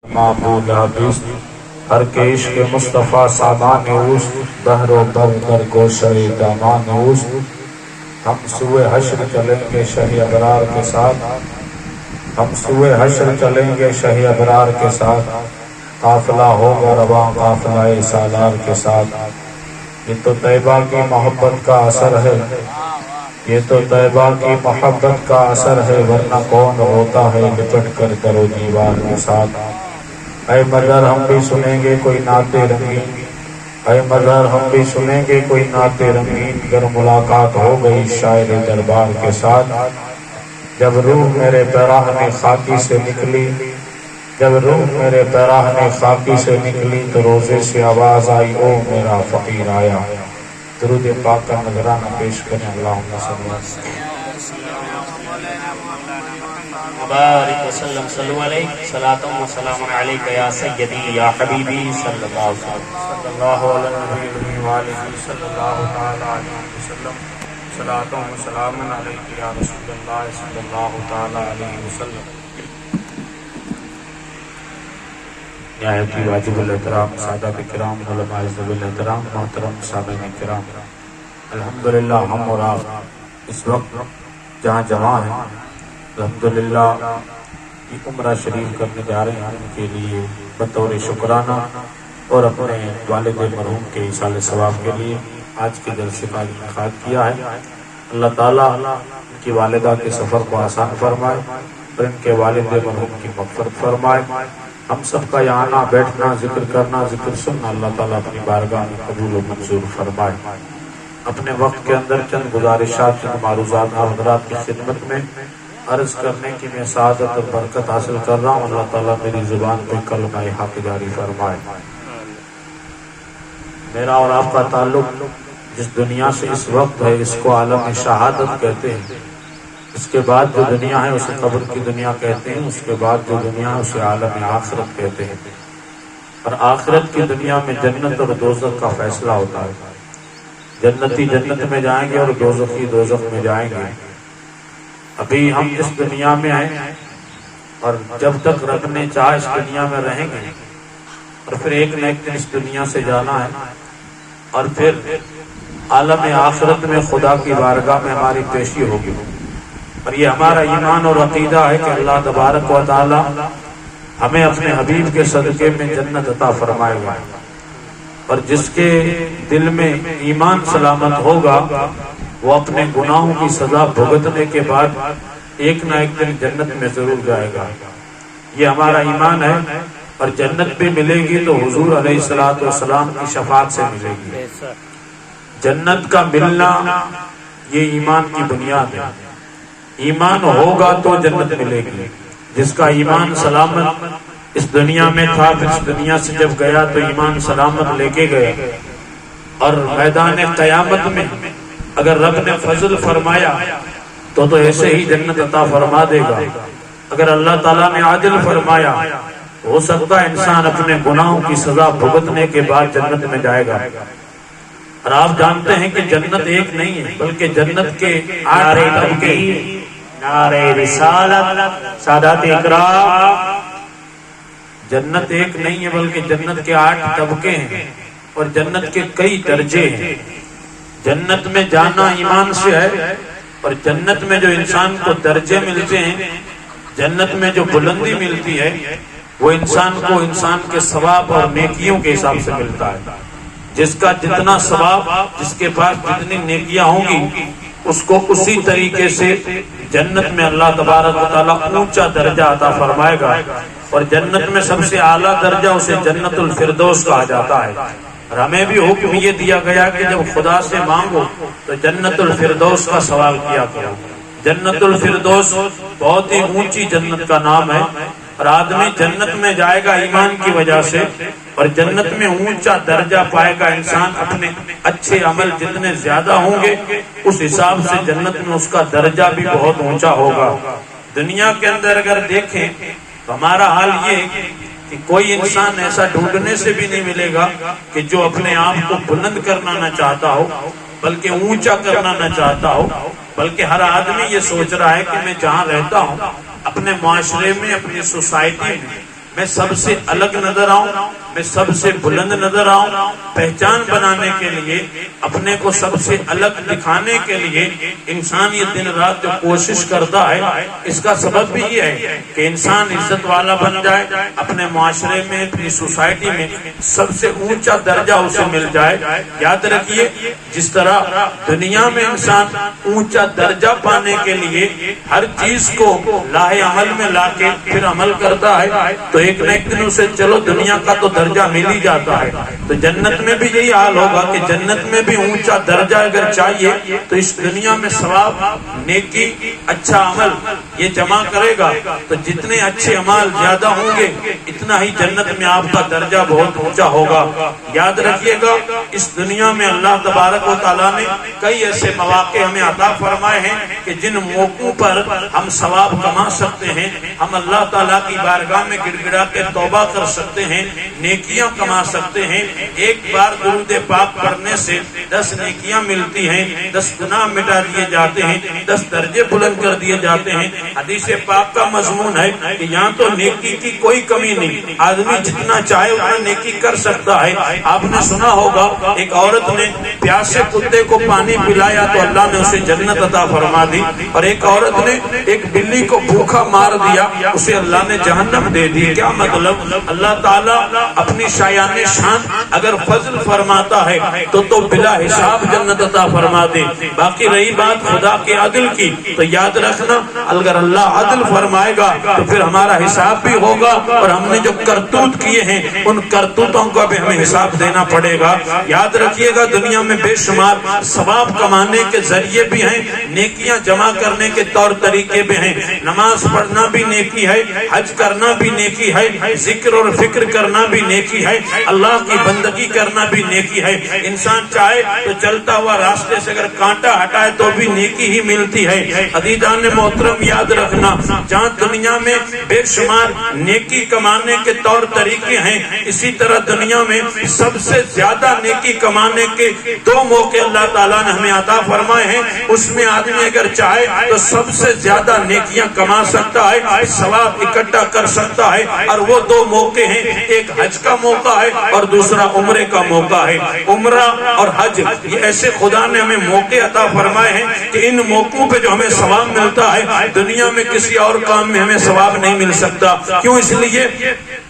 معبود حدیث ہر کے عشق مصطفیٰ سامان اوست بحر و بر در گوشہ دامان اوست ہم سوئے حشر چلیں گے شہ ابرار کے ساتھ ہم سوئے حشر چلیں گے شہ ابرار کے ساتھ قافلہ ہوگا رواں قافلہ سالار کے ساتھ یہ تو طیبہ کی محبت کا اثر ہے یہ تو طیبہ کی محبت کا اثر ہے ورنہ کون ہوتا ہے لپٹ کر در و دیوار کے ساتھ اے مظہر ہم بھی سنیں گے کوئی نعت رنگین اے مظہر ہم بھی سنیں گے کوئی نعت رنگین گر ملاقات ہو گئی شاعر دربار کے ساتھ جب روح میرے پیراہنے خاکی سے نکلی جب روح میرے پیراہنے خاکی سے نکلی تو روزے سے آواز آئی او میرا فقیر آیا درود پاک کا نذرانہ پیش کریں اللہم صلی اللہ علیہ وسلم مبارک وسلم صلو علیہ صلاۃ و سلام علیک یا سیدی یا حبیبی صلی اللہ علیہ وسلم صلی اللہ علیہ نبی وآلہ صلی اللہ تعالی علیہ وسلم صلاۃ و سلام علیک یا رسول اللہ صلی اللہ تعالی علیہ وسلم نہایت ہی واجب الاحترام سادات کرام علماء ذوی الاحترام محترم سامعین کرام الحمدللہ ہم اور آپ اس وقت جہاں جمع ہیں الحمدللہ یہ عمرہ شریف کرنے جا رہے ہیں ان کے لیے بطور شکرانہ اور اپنے والد مرحوم کے ایصال ثواب کے لیے آج کے جلسے کا انعقاد کیا ہے اللہ تعالیٰ ان کی والدہ کے سفر کو آسان فرمائے اور ان کے والد مرحوم کی مغفرت فرمائے ہم سب کا یہاں آنا بیٹھنا ذکر کرنا ذکر سننا اللہ تعالیٰ اپنی بارگاہ میں قبول و منظور فرمائے اپنے وقت کے اندر چند گزارشات چند معروضات حضرات کی خدمت میں عرض کرنے کی میں سعادت اور برکت حاصل کر رہا ہوں اللہ تعالیٰ میری زبان پہ کلمہ حق جاری فرمائے میرا اور آپ کا تعلق جس دنیا سے اس وقت ہے اس کو عالم شہادت کہتے ہیں اس کے بعد جو دنیا ہے اسے قبر کی دنیا کہتے ہیں اس کے بعد جو دنیا ہے اسے عالم آخرت کہتے ہیں اور آخرت کی دنیا میں جنت اور دوزخ کا فیصلہ ہوتا ہے جنتی جنت میں جائیں گے اور دوزخی دوزخ میں جائیں گے ابھی ہم اس دنیا میں ہیں اور جب تک رب نے چاہا اس دنیا میں رہیں گے اور پھر ایک نہ ایک دن اس دنیا سے جانا ہے اور پھر عالم آخرت میں خدا کی بارگاہ میں ہماری پیشی ہوگی اور یہ ہمارا ایمان اور عقیدہ ہے کہ اللہ تبارک و تعالی ہمیں اپنے حبیب کے صدقے میں جنت عطا فرمائے گا اور جس کے دل میں ایمان سلامت ہوگا وہ اپنے گناہوں کی سزا بھگتنے کے بعد ایک نہ ایک دن جنت میں ضرور جائے گا یہ ہمارا ایمان ہے اور جنت بھی ملے گی تو حضور علیہ الصلوۃ والسلام کی شفاعت سے ملے گی جنت کا ملنا یہ ایمان کی بنیاد ہے ایمان ہوگا تو جنت ملے گی جس کا ایمان سلامت اس دنیا میں تھا پھر اس دنیا سے جب گیا تو ایمان سلامت لے کے گیا اور میدان قیامت میں اگر رب نے فضل فرمایا تو ایسے ہی جنت عطا فرما دے گا اگر اللہ تعالیٰ نے عادل فرمایا ہو سکتا ہے انسان اپنے گناہوں کی سزا بھگتنے کے بعد جنت میں جائے گا اور آپ جانتے ہیں کہ جنت ایک نہیں ہے بلکہ جنت کے 8 طبقے نعرہ رسالت سادات اکرام جنت ایک نہیں ہے بلکہ جنت کے 8 طبقے ہیں اور جنت کے کئی درجے ہیں جنت میں جانا ایمان سے ہے اور جنت میں جو انسان کو درجے ملتے ہیں جنت میں جو بلندی ملتی ہے وہ انسان کو انسان کے ثواب اور نیکیوں کے حساب سے ملتا ہے جس کا جتنا ثواب جس کے پاس جتنی نیکیاں ہوں گی اس کو اسی طریقے سے جنت میں اللہ تبارک و تعالیٰ اونچا درجہ عطا فرمائے گا اور جنت میں سب سے اعلیٰ درجہ اسے جنت الفردوس کہا جاتا ہے اور ہمیں بھی حکم یہ دیا گیا کہ جب خدا سے مانگو تو جنت الفردوس کا سوال کیا کرو جنت الفردوس بہت ہی اونچی جنت کا نام ہے اور آدمی جنت میں جائے گا ایمان کی وجہ سے اور جنت میں اونچا درجہ پائے گا انسان اپنے اچھے عمل جتنے زیادہ ہوں گے اس حساب سے جنت میں اس کا درجہ بھی بہت اونچا ہوگا دنیا کے اندر اگر دیکھیں تو ہمارا حال یہ کہ کوئی انسان ایسا ڈھونڈنے سے بھی نہیں ملے گا کہ جو اپنے آپ کو بلند کرنا نہ چاہتا ہو بلکہ اونچا کرنا نہ چاہتا ہو بلکہ ہر آدمی یہ سوچ رہا ہے کہ میں جہاں رہتا ہوں اپنے معاشرے میں اپنی سوسائٹی میں میں سب سے الگ نظر آؤں، میں سب سے بلند نظر آؤں، پہچان بنانے کے لیے، اپنے کو سب سے الگ دکھانے کے لیے انسان یہ دن رات جو کوشش کرتا ہے، اس کا سبب بھی یہ ہے کہ انسان عزت والا بن جائے، اپنے معاشرے میں، اپنی سوسائٹی میں سب سے اونچا درجہ اسے مل جائے۔ یاد رکھیے، جس طرح دنیا میں انسان اونچا درجہ پانے کے لیے ہر چیز کو لاہے عمل میں لا کے پھر عمل کرتا ہے، تو ایک نہ ایک دن اسے چلو دنیا کا تو درجہ مل ہی جاتا ہے۔ تو جنت میں بھی یہی حال ہوگا کہ جنت میں بھی اونچا درجہ اگر چاہیے تو اس دنیا میں ثواب، نیکی، اچھا عمل یہ جمع کرے گا، تو جتنے اچھے عمال زیادہ ہوں گے اتنا ہی جنت میں آپ کا درجہ بہت اونچا ہوگا۔ یاد رکھیے گا، اس دنیا میں اللہ تبارک و تعالیٰ نے کئی ایسے مواقع ہمیں عطا فرمائے ہیں کہ جن موقعوں پر ہم ثواب کما سکتے ہیں، ہم اللہ تعالیٰ کی بارگاہ میں گڑ گڑا کے توبہ کر سکتے ہیں، نیکیاں کما سکتے ہیں۔ ایک بار درود پاک پڑھنے سے 10 نیکیاں ملتی ہیں، 10 گناہ مٹا دیے جاتے ہیں، 10 درجے بلند کر دیے جاتے ہیں۔ حدیث پاک کا مضمون ہے کہ یہاں تو نیکی کی کوئی کمی نہیں، آدمی جتنا چاہے اتنا نیکی کر سکتا ہے۔ آپ نے سنا ہوگا ایک عورت نے پیاسے کتے کو پانی پلایا تو اللہ نے اسے جنت عطا فرما دی، اور ایک عورت نے ایک بلی کو بھوکا مار دیا، اسے اللہ نے جہنم دے دی۔ کیا مطلب؟ اللہ تعالیٰ اپنی شایان شان اگر فضل فرماتا ہے تو بلا حساب جنت عطا فرما دے۔ باقی رہی بات خدا کے عدل کی، تو یاد رکھنا اگر اللہ عدل فرمائے گا تو پھر ہمارا حساب بھی ہوگا، اور ہم نے جو کرتوت کیے ہیں ان کرتوتوں کا بھی ہمیں حساب دینا پڑے گا۔ یاد رکھیے گا، دنیا میں بے شمار ثواب کمانے کے ذریعے بھی ہیں، نیکیاں جمع کرنے کے طور طریقے بھی ہیں۔ نماز پڑھنا بھی نیکی ہے، حج کرنا بھی نیکی ہے، ذکر اور فکر کرنا بھی نیکی ہے، اللہ کی بندگی کرنا بھی نیکی ہے۔ انسان چاہے تو چلتا ہوا راستے سے اگر کانٹا ہٹائے تو بھی نیکی ہی ملتی ہے۔ عزیزان محترم، یاد رکھنا، جہاں دنیا میں بے شمار نیکی کمانے کے طور طریقے ہیں، اسی طرح دنیا میں سب سے زیادہ نیکی کمانے کے 2 موقع اللہ تعالیٰ نے ہمیں عطا فرمائے ہیں۔ اس میں آدمی اگر چاہے تو سب سے زیادہ نیکیاں کما سکتا ہے، ثواب اکٹھا کر سکتا ہے، اور وہ 2 موقع ہیں، ایک حج کا موقع ہے اور دوسرا عمرے کا موقع ہے۔ عمرہ اور حج یہ ایسے خدا نے ہمیں موقع عطا فرمائے ہیں کہ ان موقعوں پہ جو ہمیں ثواب ملتا ہے دنیا میں کسی اور کام میں ہمیں ثواب نہیں مل سکتا۔ کیوں؟ اس لیے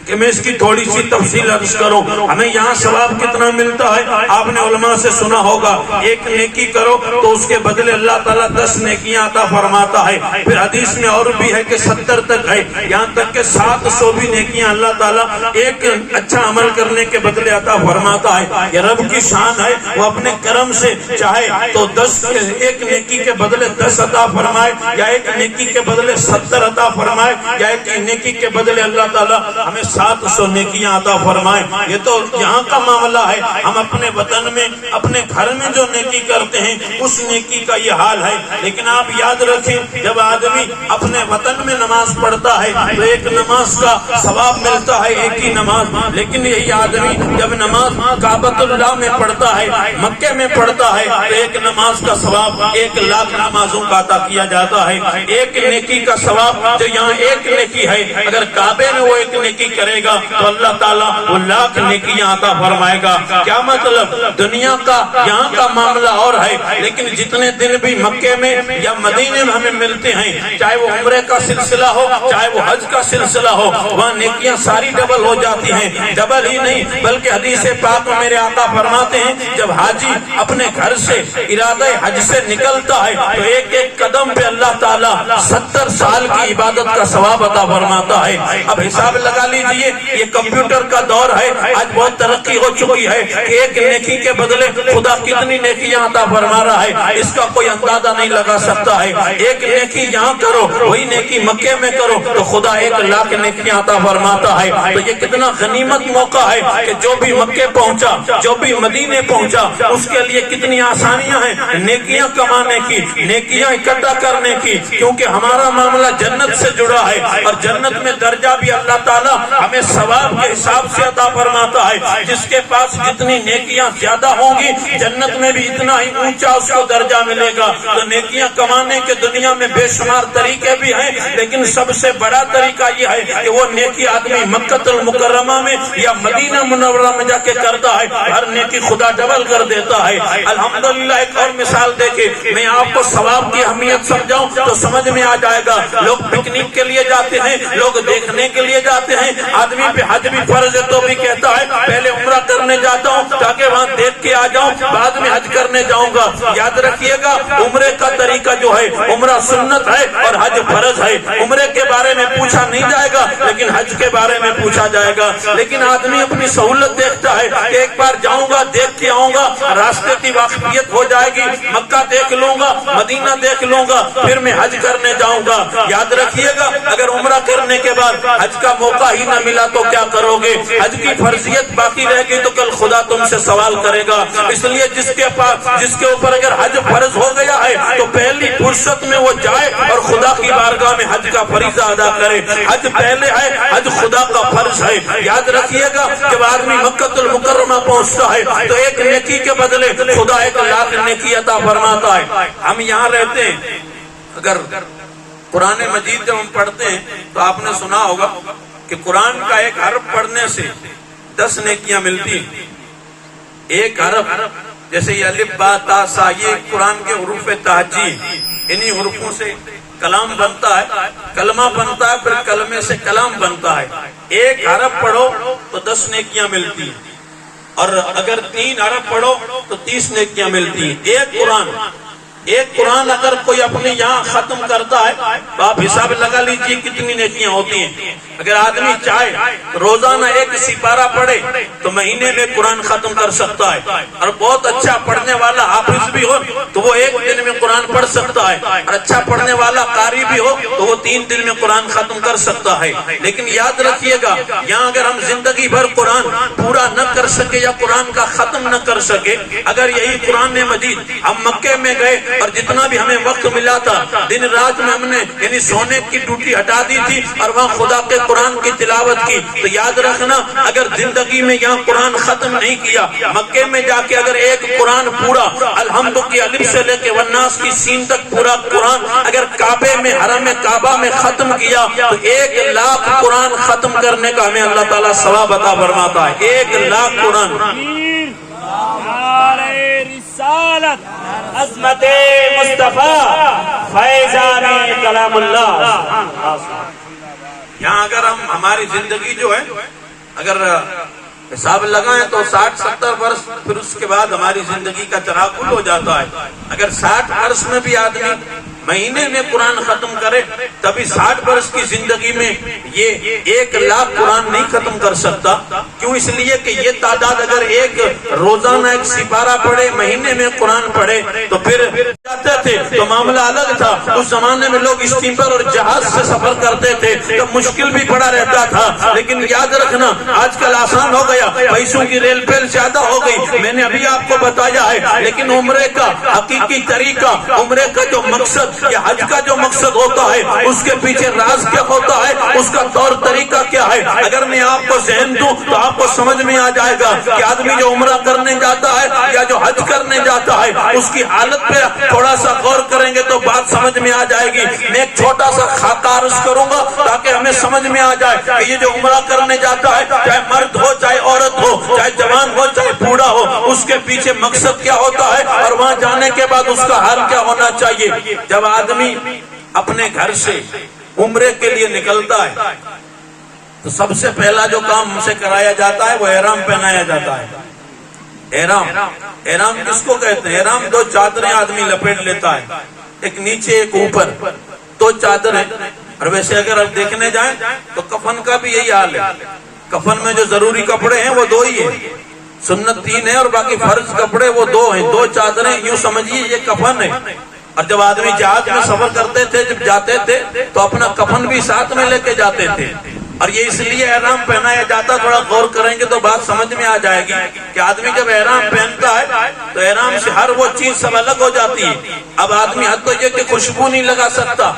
کہ میں اس کی تھوڑی سی تفصیل عرض کروں۔ ہمیں یہاں ثواب کتنا ملتا ہے؟ آپ نے علماء سے سنا ہوگا، ایک نیکی کرو تو اس کے بدلے اللہ تعالیٰ 10 نیکیاں عطا فرماتا ہے۔ پھر حدیث میں اور بھی ہے کہ 70 تک ہے، یہاں تک کہ 700 بھی نیکیاں اللہ تعالیٰ ایک اچھا عمل کرنے کے بدلے عطا فرماتا ہے۔ یہ رب کی شان ہے، وہ اپنے کرم سے چاہے تو 10 ایک نیکی کے بدلے 10 عطا فرمائے، یا ایک نیکی کے بدلے 70 عطا فرمائے، یا ایک نیکی کے بدلے اللہ تعالیٰ ہمیں 700 نیکیاں عطا فرمائے۔ یہ تو یہاں کا معاملہ ہے۔ ہم اپنے وطن میں، اپنے گھر میں جو نیکی کرتے ہیں اس نیکی کا یہ حال ہے۔ لیکن آپ یاد رکھیں، جب آدمی اپنے وطن میں نماز پڑھتا ہے تو ایک نماز کا ثواب ملتا ہے، ایک ہی نماز۔ لیکن یہی آدمی جب نماز کعبۃ اللہ میں پڑھتا ہے، مکے میں پڑھتا ہے، تو ایک نماز کا ثواب 1,00,000 نمازوں کا عطا کیا جاتا ہے۔ ایک نیکی کا ثواب جو یہاں ایک نیکی ہے، اگر کعبے میں وہ ایک نیکی کرے گا تو اللہ تعالیٰ وہ 1,00,000 نیکیاں عطا فرمائے گا۔ کیا مطلب؟ دنیا کا یہاں کا معاملہ اور ہے، لیکن جتنے دن بھی مکے میں یا مدینے میں ہمیں ملتے ہیں، چاہے وہ عمرے کا سلسلہ ہو، چاہے وہ حج کا سلسلہ ہو، وہاں نیکیاں ساری ڈبل ہو جاتی ہیں۔ ڈبل ہی نہیں بلکہ حدیث پاک میں میرے آقا فرماتے ہیں، جب حاجی اپنے گھر سے ارادہ حج سے نکلتا ہے تو ایک ایک قدم پہ اللہ تعالیٰ 70 سال کی عبادت کا ثواب عطا فرماتا ہے۔ اب حساب لگا لیجئے، یہ کمپیوٹر کا دور ہے، آج بہت ترقی ہو چکی ہے کہ ایک نیکی کے بدلے خدا کتنی نیکیاں عطا فرما رہا ہے، اس کا کوئی اندازہ نہیں لگا سکتا ہے۔ ایک نیکی یہاں کرو، وہی نیکی مکے میں کرو تو خدا 1,00,000 نیکیاں عطا فرماتا ہے۔ تو یہ کتنا غنیمت موقع ہے کہ جو بھی مکے پہنچا، جو بھی مدینے پہنچا، اس کے لیے کتنی آسانیاں ہیں نیکیاں کمانے کی، نیکیاں اکٹھا کرنے کی، کیونکہ ہمارا معاملہ جنت سے جڑا ہے، اور جنت میں درجہ بھی اللہ تعالیٰ ہمیں ثواب کے حساب سے عطا فرماتا ہے. جس کے پاس جتنی نیکیاں زیادہ ہوں گی جنت میں بھی اتنا ہی اونچا اس کو درجہ ملے گا. تو نیکیاں کمانے کے دنیا میں بے شمار طریقے بھی ہیں، لیکن سب سے بڑا طریقہ یہ ہے کہ وہ نیکی آدمی مکہ المکرمہ میں یا مدینہ منورہ میں جا کے کرتا ہے. ہر نیکی خدا ڈبل کر دیتا ہے. الحمدللہ ایک اور مثال دیکھیں، میں آپ کو ثواب کی اہمیت سمجھاؤں تو سمجھ میں آ جائے گا. لوگ پکنک کے لیے جاتے ہیں، لوگ دیکھنے کے لیے جاتے ہیں. آدمی پہ حج بھی فرض ہے تو بھی کہتا ہے پہلے عمرہ کرنے جاتا ہوں تاکہ وہاں دیکھ کے آ جاؤں، بعد میں حج کرنے جاؤں گا. یاد رکھیے گا عمرے کا طریقہ جو ہے، عمرہ سنت ہے اور حج فرض ہے. عمرے کے بارے میں پوچھا نہیں جائے گا لیکن حج کے بارے میں پوچھا جائے گا. لیکن آدمی اپنی سہولت دیکھتا ہے کہ ایک بار جاؤں گا، دیکھ کے آؤں گا، راستے کی واقفیت ہو جائے گی، مکہ دیکھ لوں گا، مدینہ دیکھ لوں گا، پھر میں حج کرنے جاؤں گا. یاد رکھیے گا اگر عمرہ کرنے کے بعد حج کا موقع ہی نہ ملا تو کیا کرو گے؟ حج کی فرضیت باقی رہے گی تو کل خدا تم سے سوال کرے گا. اس لیے جس کے اوپر اگر حج فرض ہو گیا ہے تو پہلی فرصت میں وہ جائے اور خدا کی بارگاہ میں حج کا فریضہ ادا کرے. حج پہلے ہے، حج خدا کا فرض ہے. یاد رکھیے گا جب آدمی مکہ المکرمہ پہنچتا ہے تو ایک نیکی کے بدلے خدا 1,00,000 نیکی عطا فرماتا ہے. ہم یہاں رہتے ہیں، اگر قرآن مجید جب ہم پڑھتے ہیں تو آپ نے سنا ہوگا کہ قرآن کا ایک حرف پڑھنے سے 10 نیکیاں ملتی ہیں. ایک حرف جیسے یہ الف با تا سا، یہ قرآن کے حروف تہجی، انہی حروفوں سے کلام بنتا ہے، کلمہ بنتا ہے، پھر کلمے سے کلام بنتا ہے. ایک حرف پڑھو تو 10 نیکیاں ملتی ہیں، اور اگر 3 حرف پڑھو تو 30 نیکیاں ملتی ہیں. ایک قرآن اگر کوئی اپنے یہاں ختم کرتا ہے تو آپ حساب لگا لیجئے کتنی نیکیاں ہوتی ہیں. اگر آدمی چاہے روزانہ 1 سپارہ پڑھے تو مہینے میں قرآن ختم کر سکتا ہے. اور بہت اچھا پڑھنے والا حافظ بھی ہو تو وہ 1 دن میں قرآن پڑھ سکتا ہے، اور اچھا پڑھنے والا قاری بھی ہو تو وہ 3 دن میں قرآن ختم کر سکتا ہے. لیکن یاد رکھیے گا یہاں اگر ہم زندگی بھر قرآن پورا نہ کر سکے یا قرآن کا ختم نہ کر سکے، اگر یہی قرآن مجید ہم مکے میں گئے اور جتنا بھی ہمیں وقت ملا تھا دن رات میں ہم نے یعنی سونے کی ڈیوٹی ہٹا دی تھی اور وہاں خدا کے قرآن کی تلاوت کی، تو یاد رکھنا اگر زندگی میں یہاں قرآن ختم نہیں کیا، مکے میں جا کے اگر ایک قرآن پورا الحمد کی الف سے لے کے والناس کی سین تک پورا قرآن اگر کعبے میں حرم کعبہ میں ختم کیا تو 1,00,000 قرآن ختم کرنے کا ہمیں اللہ تعالیٰ ثواب عطا فرماتا ہے. 1,00,000 قرآن. رسالت عظمت مصطفیٰ فیضان کلام اللہ. یہاں اگر ہم ہماری زندگی جو ہے اگر حساب لگائیں تو 60-70 برس، پھر اس کے بعد ہماری زندگی کا چراغ کھل ہو جاتا ہے. اگر 60 برس میں بھی آدمی مہینے میں قرآن ختم کرے تبھی 60 برس کی زندگی میں یہ 1,00,000 قرآن نہیں ختم کر سکتا. کیوں؟ اس لیے کہ یہ تعداد اگر ایک روزانہ 1 سپارہ پڑھے، مہینے میں قرآن پڑھے تو پھر جاتے تھے تو معاملہ الگ تھا. اس زمانے میں لوگ اسٹیمر اور جہاز سے سفر کرتے تھے تو مشکل بھی پڑا رہتا تھا. لیکن یاد رکھنا آج کل آسان ہو گیا، پیسوں کی ریل پیل زیادہ ہو گئی، میں نے ابھی آپ کو بتایا ہے. لیکن عمرے کا حقیقی طریقہ، عمرے کا جو مقصد یا حج کا جو مقصد ہوتا ہے اس کے پیچھے راز کیا ہوتا ہے، اس کا طور طریقہ کیا ہے، اگر میں آپ کو ذہن دوں تو آپ کو سمجھ میں آ جائے گا کہ آدمی جو عمرہ کرنے جاتا ہے یا جو حج کرنے جاتا ہے اس کی حالت پہ تھوڑا سا غور کریں گے تو بات سمجھ میں آ جائے گی. میں ایک چھوٹا سا خاکہ عرض کروں گا تاکہ ہمیں سمجھ میں آ جائے کہ یہ جو عمرہ کرنے جاتا ہے، چاہے مرد ہو، چاہے عورت ہو، چاہے جوان ہو، چاہے بوڑھا ہو، اس کے پیچھے مقصد کیا ہوتا ہے اور وہاں جانے کے بعد اس کا حال کیا ہونا چاہیے. جب آدمی اپنے گھر سے عمرے کے لیے نکلتا ہے تو سب سے پہلا جو کام ہم سے کرایا جاتا ہے وہ احرام پہنایا جاتا ہے. احرام کس کو کہتے ہیں؟ احرام 2 چادریں آدمی لپیٹ لیتا ہے، ایک نیچے ایک اوپر، 2 چادریں. اور ویسے اگر آپ دیکھنے جائیں تو کفن کا بھی یہی حال ہے. کفن میں جو ضروری کپڑے ہیں وہ 2 ہی ہیں، سنت 3 ہے اور باقی فرض کپڑے وہ 2 ہیں. 2 چادریں یوں سمجھیے یہ کفن ہے. اور جب آدمی جہاز میں سفر کرتے تھے، جب جاتے تھے تو اپنا کفن بھی ساتھ میں لے کے جاتے تھے. اور یہ اس لیے احرام پہنایا جاتا، تھوڑا غور کریں گے تو بات سمجھ میں آ جائے گی کہ آدمی جب احرام پہنتا ہے تو احرام سے ہر وہ چیز سب الگ ہو جاتی ہے۔ اب آدمی حد تو یہ کہ خوشبو نہیں لگا سکتا،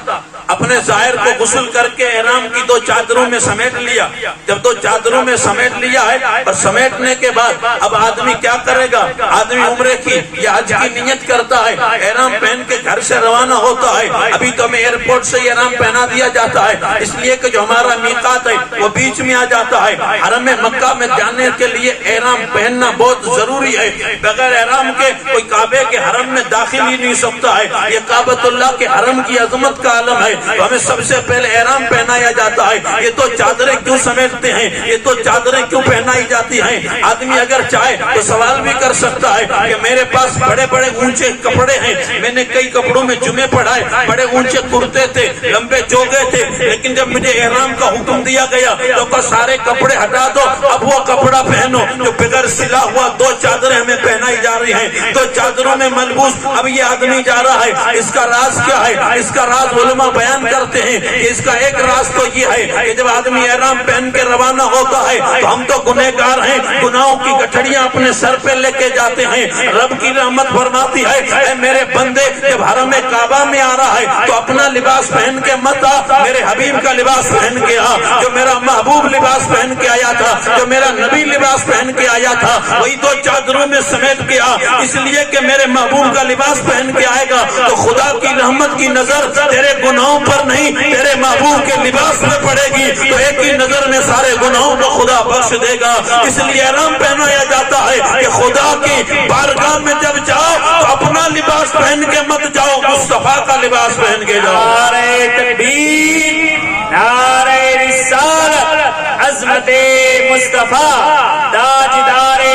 اپنے ظاہر کو غسل کر کے احرام کی 2 چادروں میں سمیٹ لیا، جب 2 چادروں میں سمیٹ لیا ہے اور سمیٹنے کے بعد اب آدمی کیا کرے گا؟ آدمی عمرے کی یا حج کی نیت کرتا ہے، احرام پہن کے گھر سے روانہ ہوتا ہے۔ ابھی تو ہمیں ایئرپورٹ سے احرام پہنا دیا جاتا ہے، اس لیے کہ جو ہمارا میقات ہے وہ بیچ میں آ جاتا ہے۔ حرم مکہ میں جانے کے لیے احرام پہننا بہت ضروری ہے، بغیر احرام کے کوئی کعبے کے حرم میں داخل ہی نہیں سکتا ہے۔ یہ کعبۃ اللہ کے حرم کی عظمت کا عالم ہے، تو ہمیں سب سے پہلے احرام پہنایا جاتا ہے۔ یہ تو چادریں کیوں سمیٹتے ہیں، یہ تو چادریں کیوں پہنائی جاتی ہیں؟ آدمی اگر چاہے تو سوال بھی کر سکتا ہے کہ میرے پاس بڑے بڑے اونچے کپڑے ہیں، میں نے کئی کپڑوں میں جمعے پڑھائے، بڑے اونچے کرتے تھے، لمبے چوگے تھے، لیکن جب مجھے احرام کا حکم دیا گیا تو سارے کپڑے ہٹا دو، اب وہ کپڑا پہنو جو بغیر سلا ہوا 2 چادریں ہمیں پہنائی جا رہی ہیں، 2 چادروں میں ملبوس اب یہ آدمی جا رہا ہے۔ اس کا راز کیا ہے؟ اس کا راز علماء بیان کرتے ہیں کہ اس کا ایک راز تو یہ ہے کہ جب آدمی احرام پہن کے روانہ ہوتا ہے تو ہم تو گنہگار ہیں، گناہوں کی گٹھڑیاں اپنے سر پہ لے کے جاتے ہیں۔ رب کی رحمت فرماتی ہے اے میرے بندے، جب حرم کعبہ میں آ رہا ہے تو اپنا لباس پہن کے مت آ، میرے حبیب کا لباس پہن کے آ، جو میرا محبوب لباس پہن کے آیا تھا، جو میرا نبی لباس پہن کے آیا تھا، وہی 2 چادروں میں سمیٹ کے آ، اس لیے کہ میرے محبوب کا لباس پہن کے آئے گا تو خدا کی رحمت کی نظر تیرے گناہوں پر نہیں، تیرے محبوب کے لباس میں پڑے گی، تو ایک ہی نظر میں سارے گناہوں کو خدا بخش دے گا۔ اس لیے احرام پہنایا جاتا ہے کہ خدا کی بارگاہ میں جب جاؤ تو اپنا لباس پہن کے مت جاؤ، مصطفیٰ کا لباس پہن کے جاؤ۔ نعرہ تکبیر، نعرہ رسالت، عظمت مصطفیٰ، تاجدار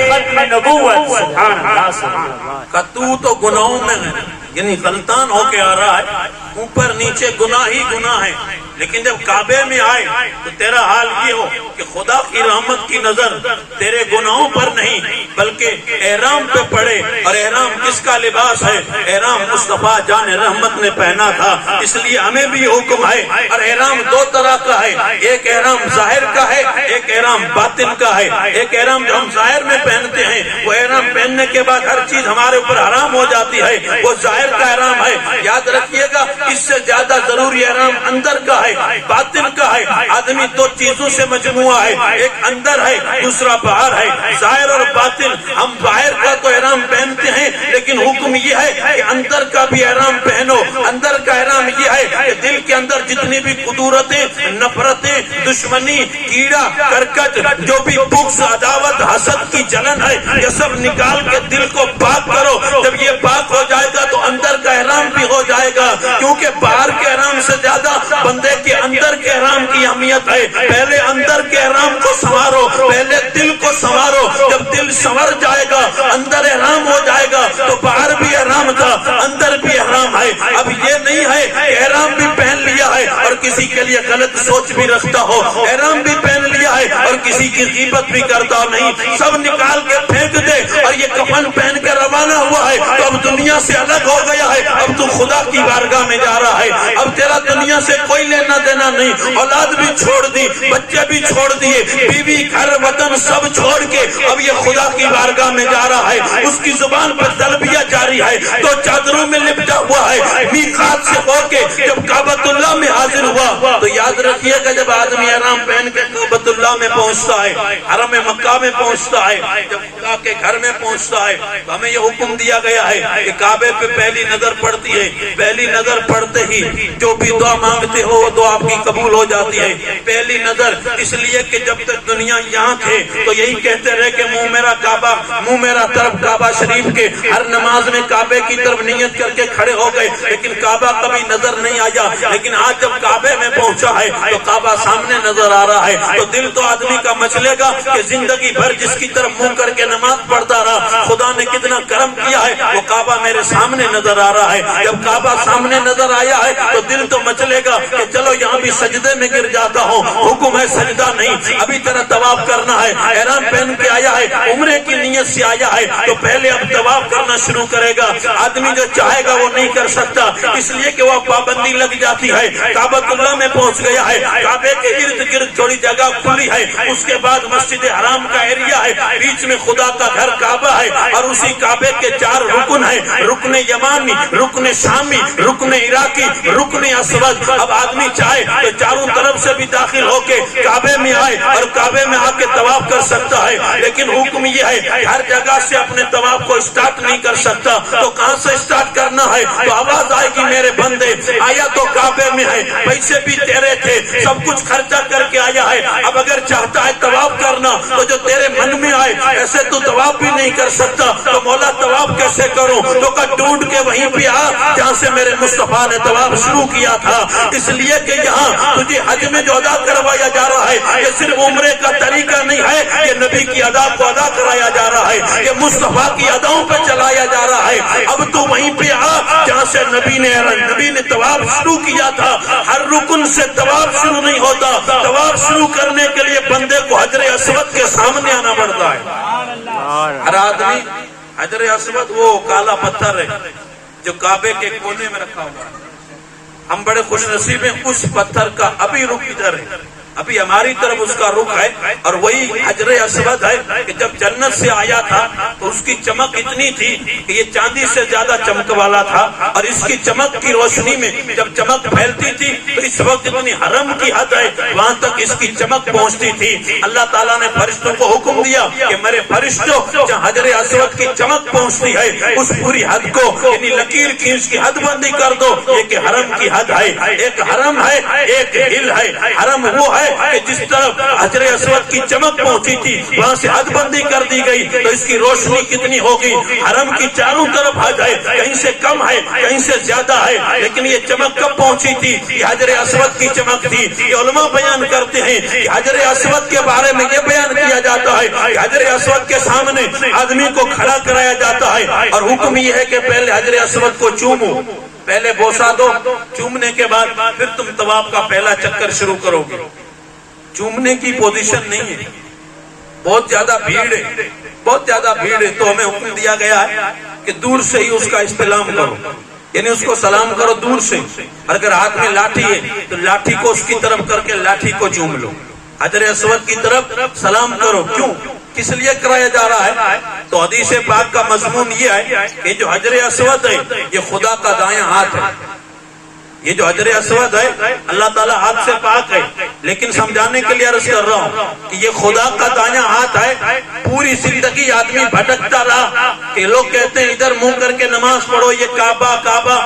ختم نبوت، سبحان اللہ سبحان اللہ۔ کہ تو گناہوں میں ہے، یعنی غلطان ہو کے آ رہا ہے، اوپر نیچے گناہ ہی گناہ ہے، لیکن جب کعبے میں آئے تو تیرا حال یہ ہو کہ خدا کی رحمت کی نظر تیرے گناہوں پر نہیں بلکہ احرام پہ پڑے۔ اور احرام کس کا لباس ہے؟ احرام مصطفیٰ جان رحمت نے پہنا تھا، اس لیے ہمیں بھی حکم ہے۔ اور احرام 2 طرح کا ہے، ایک احرام ظاہر کا ہے، ایک احرام باطن کا ہے۔ ایک احرام جو ہم ظاہر میں پہنتے ہیں، وہ احرام پہننے کے بعد ہر چیز ہمارے اوپر حرام ہو جاتی ہے، وہ ظاہر کا احرام ہے۔ یاد رکھیے گا اس سے زیادہ ضروری احرام اندر کا ہے، باطن کا ہے۔ آدمی 2 چیزوں سے مجموعہ ہے، ایک اندر ہے، دوسرا باہر ہے، ظاہر اور باطن۔ ہم باہر کا تو احرام پہنتے ہیں، لیکن حکم یہ ہے کہ اندر کا بھی احرام پہنو۔ اندر کا احرام یہ ہے کہ دل کے اندر جتنی بھی قدورتیں، نفرتیں، دشمنی، کیڑا کرکٹ، جو بھی بغض، عداوت، حسد کی جلن ہے، یہ سب نکال کے دل کو پاک کرو۔ جب یہ پاک ہو جائے گا تو اندر کا احرام بھی ہو جائے گا، کیونکہ باہر کے احرام سے زیادہ بندے کے اندر کے احرام کی اہمیت ہے۔ پہلے اندر کے احرام کو سنوارو، پہلے دل کو سنوارو۔ جب دل سنور جائے گا، اندر احرام ہو جائے گا، تو باہر بھی احرام تھا، اندر بھی احرام ہے۔ اب یہ نہیں ہے کہ احرام بھی پہن لیا ہے اور کسی کے لیے غلط سوچ بھی رکھتا ہو، احرام بھی پہن لیا ہے اور کسی کی غیبت بھی کرتا ہو، نہیں، سب نکال کے پھینک دے۔ اور یہ کفن پہن کے روانہ ہوا ہے تو اب دنیا سے الگ ہو گیا ہے، اب تو خدا کی بارگاہ میں جا رہا ہے۔ اب تیرا دنیا سے کوئی لینا دینا نہیں، اولاد بھی چھوڑ دی، بچے بھی چھوڑ دیے، بیوی، گھر، وطن سب چھوڑ کے اب یہ خدا کی بارگاہ میں جا رہا ہے۔ اس کی زبان پر تلبیہ جاری ہے، 2 چادروں میں لپٹا ہوا ہے، میقات سے ہو کے جب کعبۃ اللہ میں حاضر ہوا تو یاد رکھیے کہ جب آدمی احرام پہن کے کعبۃ اللہ میں پہنچتا ہے، حرم مکہ میں پہنچتا ہے، جب خدا کے گھر میں پہنچتا ہے تو ہمیں یہ حکم دیا گیا ہے کہ کعبے پہ پہلی نظر پڑتی ہے، پہلی نظر پڑتے ہی جو بھی دعا مانگتے ہو وہ دعا آپ کی قبول ہو جاتی ہے۔ پہلی نظر اس لیے کہ جب تک دنیا یہاں تھے تو یہی کہتے رہے کہ منہ میرا کعبہ، منہ میرا طرف کعبہ شریف کے، ہر نماز میں کعبے کی طرف نیت کر کے کھڑے ہو گئے، لیکن کعبہ کبھی نظر نہیں آیا۔ لیکن آج جب کعبے میں پہنچا ہے تو کعبہ سامنے نظر آ رہا ہے، تو دل تو آدمی کا مچلے گا کہ زندگی بھر جس کی طرف منہ کر کے نماز پڑھتا رہا، خدا نے کتنا کرم کیا ہے، وہ کعبہ میرے سامنے نظر آ رہا ہے. جب کعبہ سامنے نظر آیا ہے تو دل تو مچلے گا کہ چلو یہاں بھی سجدے میں گر جاتا ہوں. حکم ہے سجدہ نہیں, ابھی تیرا طواف کرنا ہے. احرام پہن کے آیا ہے, عمرے کی نیت سے آیا ہے, تو پہلے اب طواف کرنا شروع کرے گا. آدمی جو چاہے گا وہ نہیں کر سکتا, اس لیے کہ وہ پابندی لگ جاتی ہے. کعبۃ اللہ میں پہنچ گیا ہے, کعبے کے ارد گرد تھوڑی جگہ کھلی ہے, اس کے بعد مسجد حرام کا ایریا ہے, بیچ میں خدا کا گھر کعبہ ہے, اور اسی کعبے کے 4 رکن ہیں, رکن یمانی, رکن شامی, رکن عراقی, رکن اسود. اب آدمی چاہے تو چاروں طرف سے بھی داخل ہو کے کعبے میں آئے اور کعبے میں آ کے طواف کر سکتا ہے, لیکن حکم یہ ہے ہر جگہ سے اپنے طواف کو اسٹارٹ نہیں کر سکتا. تو کہاں سے اسٹارٹ کرنا ہے؟ تو آواز آئے گی میرے بندے آیا تو کعبے میں ہے, پیسے بھی تیرے تھے, سب کچھ خرچہ کر کے آیا ہے, اب اگر چاہتا ہے طواف کرنا تو جو تیرے من میں آئے ایسے تو طواف بھی نہیں کر سکتا. تو مولا طواف کیسے کروں؟ تو کہ ڈھونڈ کے وہیں پہ آ جہاں سے میرے مصطفیٰ نے طواف شروع کیا تھا. اس لیے کہ یہاں تجھے حج میں جو ادا کروایا جا رہا ہے یہ صرف عمرے کا طریقہ نہیں ہے, یہ نبی کی ادا کو ادا کرایا جا رہا ہے, یہ مصطفیٰ کی اداؤں پہ چلایا جا رہا ہے. اب تو وہیں پہ آ جہاں سے نبی نے طواف شروع کیا تھا. ہر رکن سے طواف شروع نہیں ہوتا, طواف شروع کرنے کے لیے بندے کو حجر اسود کے سامنے آنا پڑتا ہے. ہر آدمی حجر اسود وہ کالا پتھر ہے جو کعبے کے کونے میں رکھا ہوا ہے. ہم بڑے خوش نصیب ہیں, اس پتھر کا ابھی رخ ادھر ہے, ابھی ہماری طرف اس کا رخ ہے, اور وہی حجر اسود ہے کہ جب جنت سے آیا تھا تو اس کی چمک اتنی تھی کہ یہ چاندی سے زیادہ چمک والا تھا, اور اس کی چمک کی روشنی میں جب چمک پھیلتی تھی تو اس وقت اتنی حرم کی حد ہے وہاں تک اس کی چمک پہنچتی تھی. اللہ تعالیٰ نے فرشتوں کو حکم دیا کہ میرے فرشتوں جہاں حجر اسود کی چمک پہنچتی ہے اس پوری حد کو یعنی لکیر کھینچ کی حد بندی کر دو. ایک حرم کی حد ہے, ایک حرم ہے, ایک ہل ہے. حرم وہ ہے کہ جس طرف حجر اسود کی چمک پہنچی تھی وہاں سے حد بندی کر دی گئی تو اس کی روشنی کتنی ہوگی. حرم کی چاروں طرف حد ہے, کہیں سے کم ہے کہیں سے زیادہ ہے, لیکن یہ چمک کب پہنچی تھی؟ یہ حجر اسود کی چمک تھی. یہ علماء بیان کرتے ہیں کہ حجر اسود کے بارے میں یہ بیان کیا جاتا ہے کہ حجر اسود کے سامنے آدمی کو کھڑا کرایا جاتا ہے, اور حکم یہ ہے کہ پہلے حجر اسود کو چومو, پہلے بوسا دو, چومنے کے بعد پھر تم طواف کا پہلا چکر شروع کرو گے. چومنے کی پوزیشن نہیں ہے, بہت زیادہ بھیڑ ہے, بہت زیادہ بھیڑ ہے, تو ہمیں حکم دیا گیا ہے کہ دور سے ہی اس کا استلام کرو, یعنی اس کو سلام کرو دور سے. اور اگر ہاتھ میں لاٹھی ہے تو لاٹھی کو اس کی طرف کر کے لاٹھی کو چوم لو, حجر اسود کی طرف سلام کرو. کیوں, کس لیے کرایا جا رہا ہے؟ تو حدیث پاک کا مضمون یہ ہے کہ جو حجر اسود ہے یہ خدا کا دایاں ہاتھ ہے. یہ جو حجر اسود ہے اللہ تعالیٰ ہاتھ سے پاک ہے, لیکن سمجھانے کے لیے عرض کر رہا ہوں کہ یہ خدا کا دایاں ہاتھ ہے. پوری زندگی آدمی بھٹکتا رہا کہ لوگ کہتے ہیں ادھر منہ کر کے نماز پڑھو, یہ کعبہ کعبہ.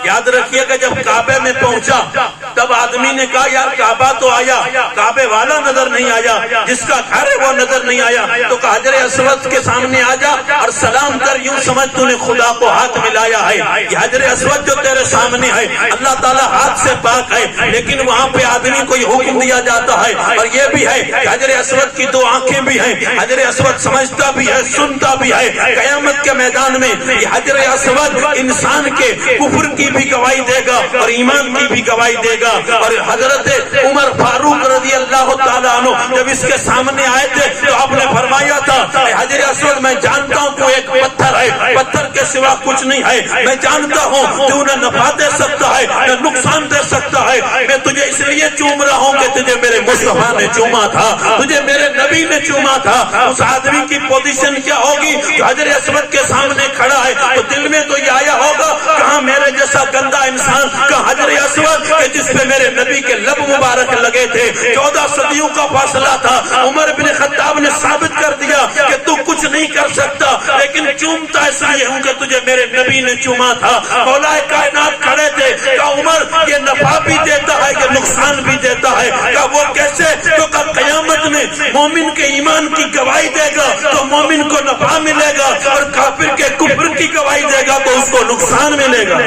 یاد رکھیے کہ جب کعبے میں پہنچا تب آدمی نے کہا یار کعبہ تو آیا, کعبے والا نظر نہیں آیا, جس کا گھر ہے وہ نظر نہیں آیا. تو کہا حجر اسود کے سامنے آ جا اور سلام کر, یوں سمجھ تو نے خدا کو ہاتھ ملایا ہے. یہ حجر اسود جو تیرے سامنے ہے اللہ تعالیٰ ہاتھ سے پاک ہے, لیکن وہاں پہ آدمی کو یہ حکم دیا جاتا ہے. اور یہ بھی ہے کہ حجر اسود کی 2 آنکھیں بھی ہیں, حجر اسود سمجھتا بھی ہے سنتا بھی ہے. قیامت کے میدان میں یہ حجر اسود انسان کے کفر کی بھی گواہی دے گا اور ایمان کی بھی گواہی دے گا. اور حضرت عمر فاروق رضی اللہ تعالیٰ عنہ جب اس کے سامنے آئے تھے تو آپ نے فرمایا تھا حجر اسود میں جانتا ہوں تو ایک پتھر ہے, پتھر کے سوا کچھ نہیں ہے. میں جانتا ہوں تو نہ نفع دے سکتا ہے نہ نقصان دے سکتا ہے. میں تجھے اس لیے چوم رہا ہوں کہ تجھے میرے مصطفیٰ نے چوما تھا, تجھے میرے نبی نے چوما تھا. اس آدمی کی پوزیشن کیا ہوگی جو حجر اسود کے سامنے کھڑا ہے؟ تو دل میں تو یہ آیا ہوگا کہاں میرے جیسا گندا انسان, کہاں حجر اسود کہ جس پہ میرے نبی کے لب مبارک لگے تھے. 14 صدیوں کا فاصلہ تھا. عمر بن خطاب نے ثابت کر دیا کہ تو کچھ نہیں کر سکتا, لیکن چومتا اس لیے ہوں کہ تجھے میرے نبی نے چوما تھا. مولا کائنات کھڑے تھے, کہ عمر یہ نفع بھی دیتا ہے کہ نقصان بھی دیتا ہے. کہ وہ کیسے؟ تو کہ قیامت میں مومن کے ایمان کی گواہی دے گا تو مومن کو نفع ملے گا, اور کافر کے کفر کی گواہی دے گا تو اس کو نقصان ملے گا.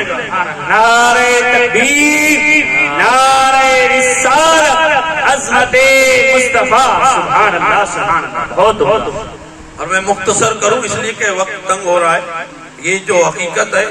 نعرہ تکبیر, نعرہ رسالت, عظمت مصطفیٰ. سبحان اللہ, سبحان اللہ. بہت. اور میں مختصر کروں اس لیے کہ وقت تنگ ہو رہا ہے. یہ جو حقیقت ہے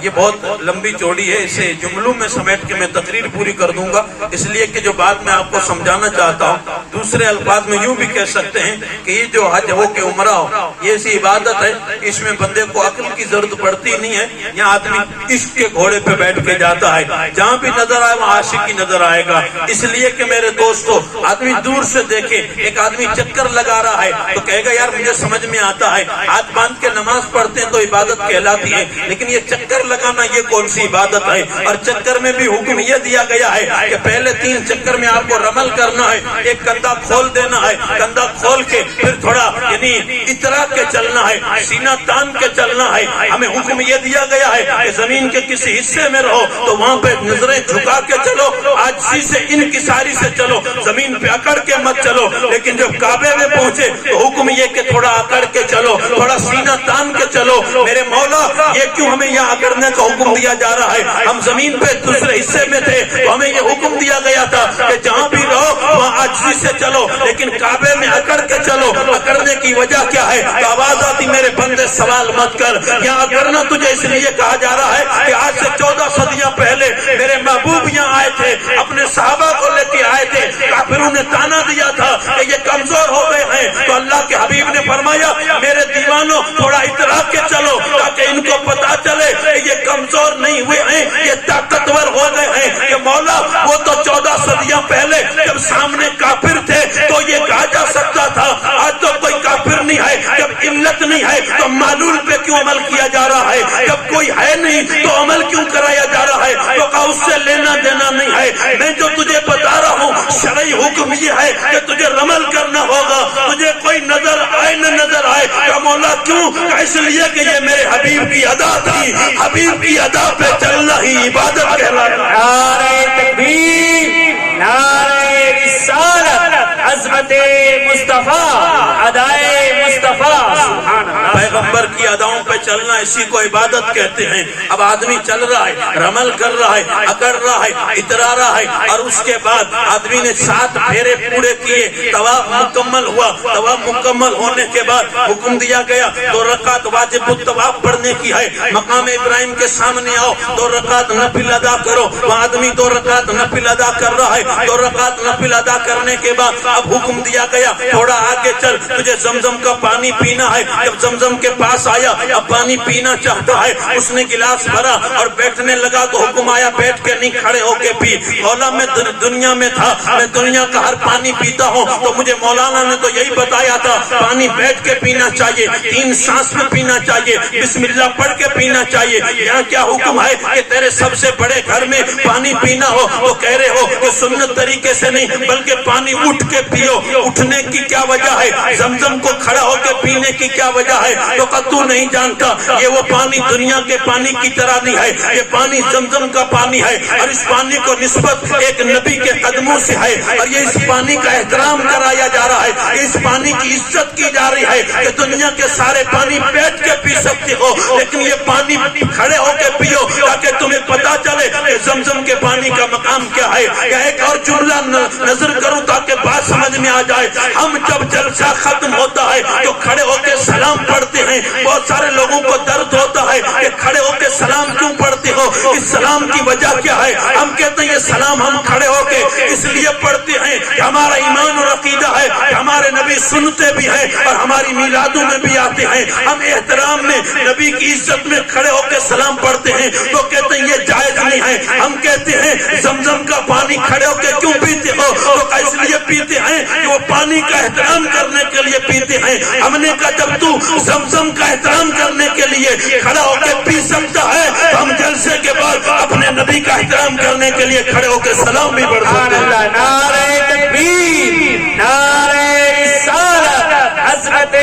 یہ بہت لمبی چوڑی ہے، اسے جملوں میں سمیٹ کے میں تقریر پوری کر دوں گا، اس لیے کہ جو بات میں آپ کو سمجھانا چاہتا ہوں دوسرے الفاظ میں یوں بھی کہہ سکتے ہیں کہ یہ جو حج ہو کہ عمرہ ہو، یہ ایسی عبادت ہے اس میں بندے کو عقل کی ضرورت پڑتی نہیں ہے۔ یہاں آدمی عشق کے گھوڑے پہ بیٹھ کے جاتا ہے، جہاں بھی نظر آئے وہاں عاشقی نظر آئے گا، اس لیے کہ میرے دوستو آدمی دور سے دیکھے، ایک آدمی چکر لگا رہا ہے تو کہے گا یار مجھے سمجھ میں آتا ہے، ہاتھ باندھ کے نماز پڑھتے ہیں تو عبادت کہلاتی ہے، لیکن یہ چکر لگانا یہ کون سی عبادت ہے؟ اور چکر میں بھی حکم یہ دیا گیا ہے کہ پہلے 3 چکر میں آپ کو رمل کرنا ہے، ایک کندھا کھول دینا ہے، کندھا کھول کے پھر تھوڑا یعنی اترا کے چلنا ہے، سینہ تان کے چلنا ہے۔ ہمیں حکم یہ دیا گیا ہے کہ زمین کے کسی حصے میں رہو تو وہاں پہ نظریں جھکا کے چلو، عاجزی سے انکساری سے چلو، زمین پہ اکڑ کے مت چلو، لیکن جب کعبے میں پہنچے تو حکم یہ کہ تھوڑا اکڑ کے چلو، تھوڑا سینہ تان کے چلو۔ میرے مولا یہ کیوں ہمیں یہاں اکڑنے کا حکم دیا جا رہا ہے؟ ہم زمین پہ دوسرے حصے میں تھے تو ہمیں یہ حکم دیا گیا تھا کہ جہاں بھی رہو وہاں عاجزی سے چلو، لیکن کعبے میں اکڑ کے چلو۔ اکڑنے کی وجہ کیا ہے؟ تو آواز آتی میرے بندے سوال مت کر، یہاں اکڑنا تجھے اس لیے کہا جا رہا ہے کہ آج سے 14 صدیاں پہلے میرے محبوب یہاں آئے تھے، اپنے صحابہ کو لے کے آئے تھے، کافروں نے تانا دیا تھا کہ یہ کمزور ہو گئے ہیں، تو اللہ کے حبیب نے فرمایا میرے دیوانوں تھوڑا اترا کے چلو تاکہ ان کو پتا چلے کہ یہ کمزور نہیں ہوئے ہیں، یہ طاقتور ہو گئے ہیں۔ کہ مولا وہ تو 14 صدیاں پہلے جب سامنے کافر تھے تو یہ کہا جا سکتا تھا، آج تو کوئی کافر نہیں ہے، جب علت نہیں ہے تو معلول پہ کیوں عمل کیا جا رہا ہے؟ جب کوئی ہے نہیں تو عمل کیوں کرایا جا رہا ہے؟ تو کہا اس سے لینا دینا نہیں ہے، میں جو تجھے بتا رہا ہوں شرعی حکم یہ ہے کہ تجھے رمل کرنا ہوگا، تجھے کوئی نظر آئے نہ نظر آئے۔ کہ مولا کیوں؟ اس لیے کہ یہ میرے حبیب کی ادا تھی، حبیب کی ادا پہ چلنا ہی عبادت کہلاتا ہے۔ نعرہ تکبیر، نعرہ رسالت، عظمت مصطفیٰ، ادائے مصطفیٰ، سبحان اللہ۔ پیغمبر کی اداؤں پہ چلنا اسی کو عبادت کہتے ہیں۔ اب آدمی چل رہا ہے، رمل کر رہا ہے، اکڑ رہا ہے، اترا رہا ہے، اور اس کے بعد آدمی نے 7 پھیرے پورے کیے، طواف مکمل ہوا۔ طواف مکمل ہونے کے بعد حکم دیا گیا 2 رکعت واجب الطواف پڑھنے کی ہے، مقام ابراہیم کے سامنے آؤ، 2 رکعت نفل ادا کرو۔ وہ آدمی 2 رکعت نفل ادا کر رہا ہے، 2 رکعت نفل ادا کرنے کے بعد اب حکم دیا گیا تھوڑا آگے چل، تجھے زمزم کا پانی پینا ہے۔ جب زمزم کے پاس آیا اب پانی پینا چاہتا ہے، اس نے گلاس بھرا اور بیٹھنے لگا تو حکم آیا بیٹھ کے نہیں کھڑے ہو کے پی۔ مولا میں دنیا میں تھا، میں دنیا کا ہر پانی پیتا ہوں تو مجھے مولانا نے تو یہی بتایا تھا پانی بیٹھ کے پینا چاہیے، 3 سانس میں پینا چاہیے، بسم اللہ پڑھ کے پینا چاہیے۔ یہاں کیا حکم ہے کہ تیرے سب سے بڑے گھر میں پانی پینا ہو تو کہہ رہے ہو کہ سنت طریقے سے نہیں بلکہ پانی اٹھ کے پیو۔ اٹھنے کی کیا وجہ ہے؟ زمزم کو کھڑا ہو کے پینے کی کیا وجہ ہے؟ تو تو نہیں جانتا یہ وہ پانی دنیا کے پانی کی طرح نہیں ہے، یہ پانی زمزم کا پانی ہے، اور اس پانی کو نسبت ایک نبی کے قدموں سے ہے، اور یہ اس پانی کا احترام کرایا جا رہا ہے، اس پانی کی عزت کی جا رہی ہے کہ دنیا کے سارے پانی بیٹھ کے پی سکتے ہو لیکن یہ پانی کھڑے ہو کے پیو تاکہ تمہیں پتا چلے کہ زمزم کے پانی کا مقام کیا ہے۔ یا ایک اور جملہ نظر کروں تاکہ بات سمجھ میں آ جائے، ہم جب جلسہ ختم ہوتا ہے تو کھڑے ہو کے سلام پڑھتے ہیں، بہت سارے لوگوں کو درد ہوتا ہے کہ کھڑے ہو کے سلام کیوں پڑھتے ہو؟ اس سلام کی وجہ کیا ہے؟ ہم کہتے ہیں یہ سلام ہم کھڑے ہو کے اس لیے پڑھتے ہیں کہ ہمارا ایمان اور عقیدہ ہے کہ ہمارے نبی سنتے بھی ہیں اور ہماری میلادوں میں بھی آتے ہیں، ہم احترام میں نبی کی عزت میں کھڑے ہو کے سلام پڑھتے ہیں، تو کہتے ہیں یہ جائز نہیں ہے۔ ہم کہتے ہیں زمزم کا پانی کھڑے ہو کے کیوں پیتے ہو؟ تو اس لیے پیتے ہیں کہ وہ پانی کا احترام کرنے کے لیے پیتے ہیں۔ ہم نے کہا جب تو زمزم کا احترام کرنے کے لیے کھڑا ہو کے پی سکتا ہے تو ہم جلسے کے بعد اپنے نبی کا احترام کرنے کے لیے کھڑے ہو کے سلام بھی پڑھ سکتے ہیں۔ نعرہ تکبیر، نعرہ رسالت، عظمت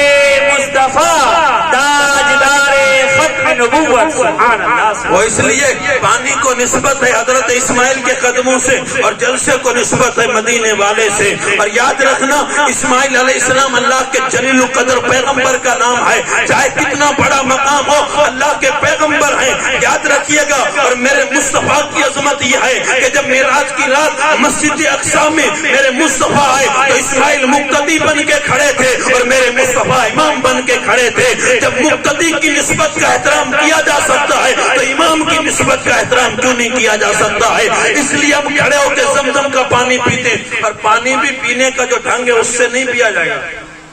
مصطفیٰ، تاجدار ختم نبوت، سبحان اللہ۔ وہ اس لیے پانی کو نسبت ہے حضرت اسماعیل کے قدموں سے اور جلسے کو نسبت ہے مدینے والے سے۔ اور یاد رکھنا اسماعیل علیہ السلام اللہ کے جلیل القدر پیغمبر کا نام ہے، چاہے کتنا بڑا مقام ہو اللہ کے پیغمبر ہیں، یاد رکھیے گا۔ اور میرے مصطفیٰ کی عظمت یہ ہے کہ جب معراج کی رات مسجد اقصی میں میرے مصطفیٰ آئے تو اسماعیل مقتدی بن کے کھڑے تھے اور میرے مصطفیٰ امام بن کے کھڑے تھے. جب مقتدی کی نسبت کا احترام کیا جا سکتا ہے تو امام کی نسبت کا احترام کیوں نہیں کیا جا سکتا ہے؟ اس لیے ہم کھڑے ہو کے زمزم کا پانی پیتے، اور پانی بھی پینے کا جو ڈھنگ ہے اس سے نہیں پیا جائے گا.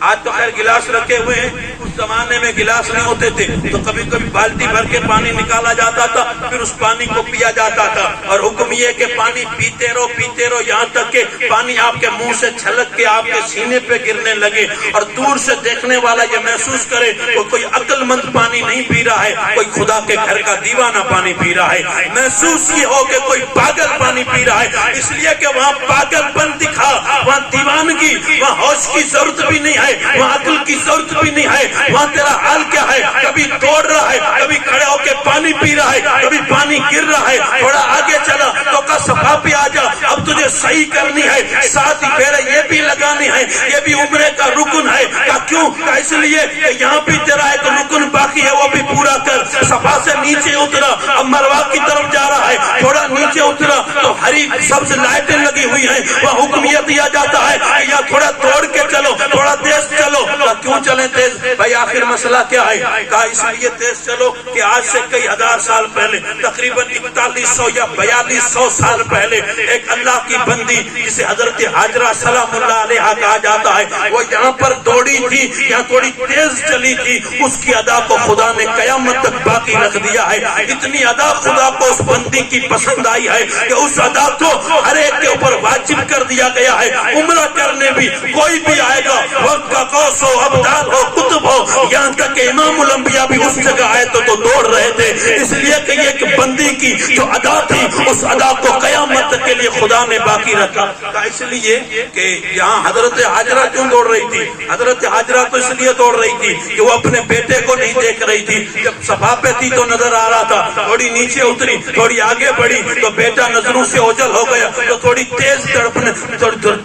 آج تو خیر گلاس رکھے ہوئے ہیں، اس زمانے میں گلاس نہیں ہوتے تھے تو کبھی کبھی بالٹی بھر کے پانی نکالا جاتا تھا، پھر اس پانی کو پیا جاتا تھا. اور حکم یہ کہ پانی پیتے رہو یہاں تک کہ پانی آپ کے منہ سے چھلک کے آپ کے سینے پہ گرنے لگے، اور دور سے دیکھنے والا یہ محسوس کرے کوئی عقل مند پانی نہیں پی رہا ہے، کوئی خدا کے گھر کا دیوانہ پانی پی رہا ہے. محسوس یہ ہو کہ کوئی پاگل پانی پی رہا ہے، اس لیے کہ وہاں پاگل پن دکھا، وہاں دیوانگی، وہاں ہوش کی ضرورت بھی نہیں ہے، وہاں عقل کی ضرورت بھی نہیں ہے. وہاں تیرا حال کیا ہے؟ کبھی دوڑ رہا ہے، کبھی کھڑے ہو کے پانی پی رہا ہے، کبھی پانی گر رہا ہے. تھوڑا آگے چلا تو کا صفا پہ آ جا، اب تجھے صحیح کرنی ہے، ساتھ ہی پھیرے یہ بھی لگانی ہے، یہ بھی عمرے کا رکن ہے. کیوں؟ اس لیے کہ یہاں بھی تیرا ایک رکن باقی ہے، وہ بھی پورا کر. صفا سے نیچے اترا، اب مروہ کی طرف جا رہا ہے، تھوڑا نیچے اترا تو ہری سبز لائٹیں لگی ہوئی ہیں، وہ حکم یہ دیا جاتا ہے کہ یا تھوڑا دوڑ کے چلو، تھوڑا تیز چلو. کیوں چلیں تیز بھائی؟ آخر مسئلہ کیا ہے؟ کہا اس لیے تیز چلو کہ آج سے کئی ہزار سال پہلے، تقریباً 4100 یا 4200 سال پہلے، ایک اللہ کی بندی جسے حضرت حاجرہ سلام اللہ علیہا کہا جاتا ہے، وہ یہاں پر دوڑی تھی، یہاں تھوڑی تیز چلی تھی. اس کی ادا کو خدا نے قیامت تک باقی رکھ دیا ہے. اتنی ادا خدا کو اس بندی کی پسند آئی ہے کہ اس ادا کو ہر ایک کے اوپر واجب کر دیا گیا ہے. عمرہ کرنے بھی کوئی بھی آئے گا، وقت کا قوس ہو، ابدال ہو، کتب ہو، یہاں تک کہ امام الانبیاء بھی اس جگہ آئے تو دوڑ رہے تھے. اس لیے کہ یہ ایک بندی کی جو ادا تھی، اس ادا کو قیامت کے لیے خدا نے باقی رکھا. اس لیے کہ یہاں حضرت حاجرہ کیوں دوڑ رہی تھی؟ حضرت حاجرہ تو اس لیے دوڑ رہی تھی کہ وہ اپنے بیٹے کو نہیں دیکھ رہی تھی. جب صفا پہ تھی تو نظر آ رہا تھا، تھوڑی نیچے اتری، تھوڑی آگے بڑھی تو بیٹا نظروں سے اوجھل ہو گیا، تو تھوڑی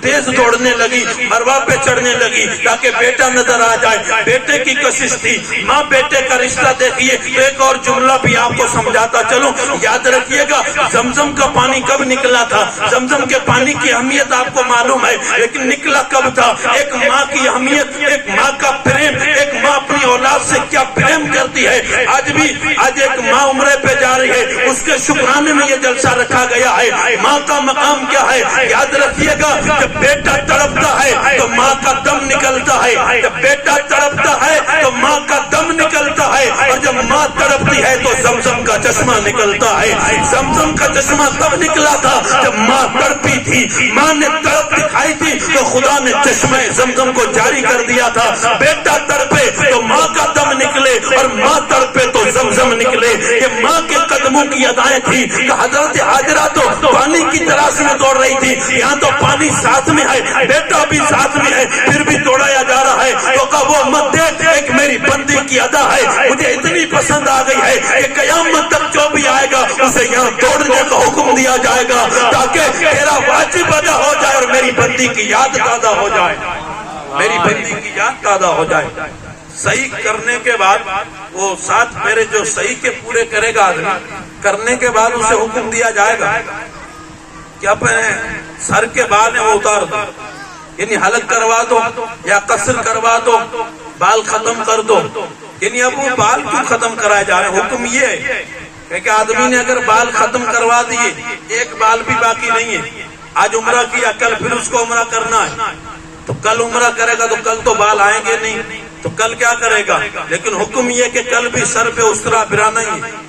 تیز دوڑنے لگی، مروہ پہ چڑھنے لگی تاکہ بیٹا نظر آ جائے. بیٹے کی کوشش تھی. ماں بیٹے کا رشتہ دیکھیے. ایک اور جملہ بھی آپ کو سمجھاتا چلو، یاد رکھیے گا زمزم کا پانی کب نکلا تھا. زمزم کے پانی کی اہمیت آپ کو معلوم ہے، لیکن نکلا کب تھا؟ ایک ماں کی اہمیت، ایک ماں کا پریم، ایک ماں اپنی اولاد سے کیا پریم کرتی ہے. آج ایک ماں عمرے پہ جا رہی ہے، اس کے شکرانے میں یہ جلسہ رکھا گیا ہے. ماں کا مقام کیا ہے؟ یاد رکھیے گا، جب بیٹا تڑپتا ہے تو ماں کا دم نکلتا ہے. جب بیٹا تڑپتا ہے تو ماں کا دم نکلتا ہے، اور جب ماں تڑپتی ہے تو زمزم کا چشمہ نکلتا ہے. زمزم کا چشمہ تب نکلا تھا جب ماں تڑپی تھی، ماں نے تڑپ دکھائی تھی تو خدا نے چشمہ زمزم کو جاری کر دیا تھا. بیٹا تڑپے تو ماں کا دم نکلے، اور ماں تڑپے تو زمزم نکلے. یہ ماں کے قدموں کی ادائیں تھی. کہ حضرت حاجرہ تو پانی کی تلاش میں دوڑ رہی تھی، یہاں تو پانی ساتھ میں ہے، بیٹا بھی ساتھ میں ہے، پھر بھی دوڑایا جا رہا ہے. تو کہا وہ مت دیکھ، ایک میری بندی کی ادا ہے، مجھے اتنی پسند آ گئی ہے کہ قیامت تک جو بھی آئے گا اسے یہاں دوڑنے کا حکم دیا جائے گا تاکہ تیرا واجب ادا ہو جائے اور میری بندی کی یاد تازہ ہو جائے، میری بندی کی یاد تازہ ہو جائے. صحیح کرنے کے بعد وہ 7 پھیرے جو صحیح کے پورے کرے گا آدمی، کرنے کے بعد اسے حکم دیا جائے گا کہ اپنے سر کے بال ہیں وہ اتار دو، یعنی حلق کروا دو یا قصر کروا دو، بال ختم کر دو. یعنی اب وہ بال کیوں ختم کرائے جا رہے ہیں؟ حکم یہ ہے کہ آدمی نے اگر بال ختم کروا دیے، ایک بال بھی باقی نہیں ہے، آج عمرہ کیا، کل پھر اس کو عمرہ کرنا ہے، تو کل عمرہ کرے گا تو کل تو بال آئیں گے نہیں، تو کل کیا کرے گا؟ لیکن حکم یہ کہ کل بھی سر پہ اس طرح پھرانا ہی ہے.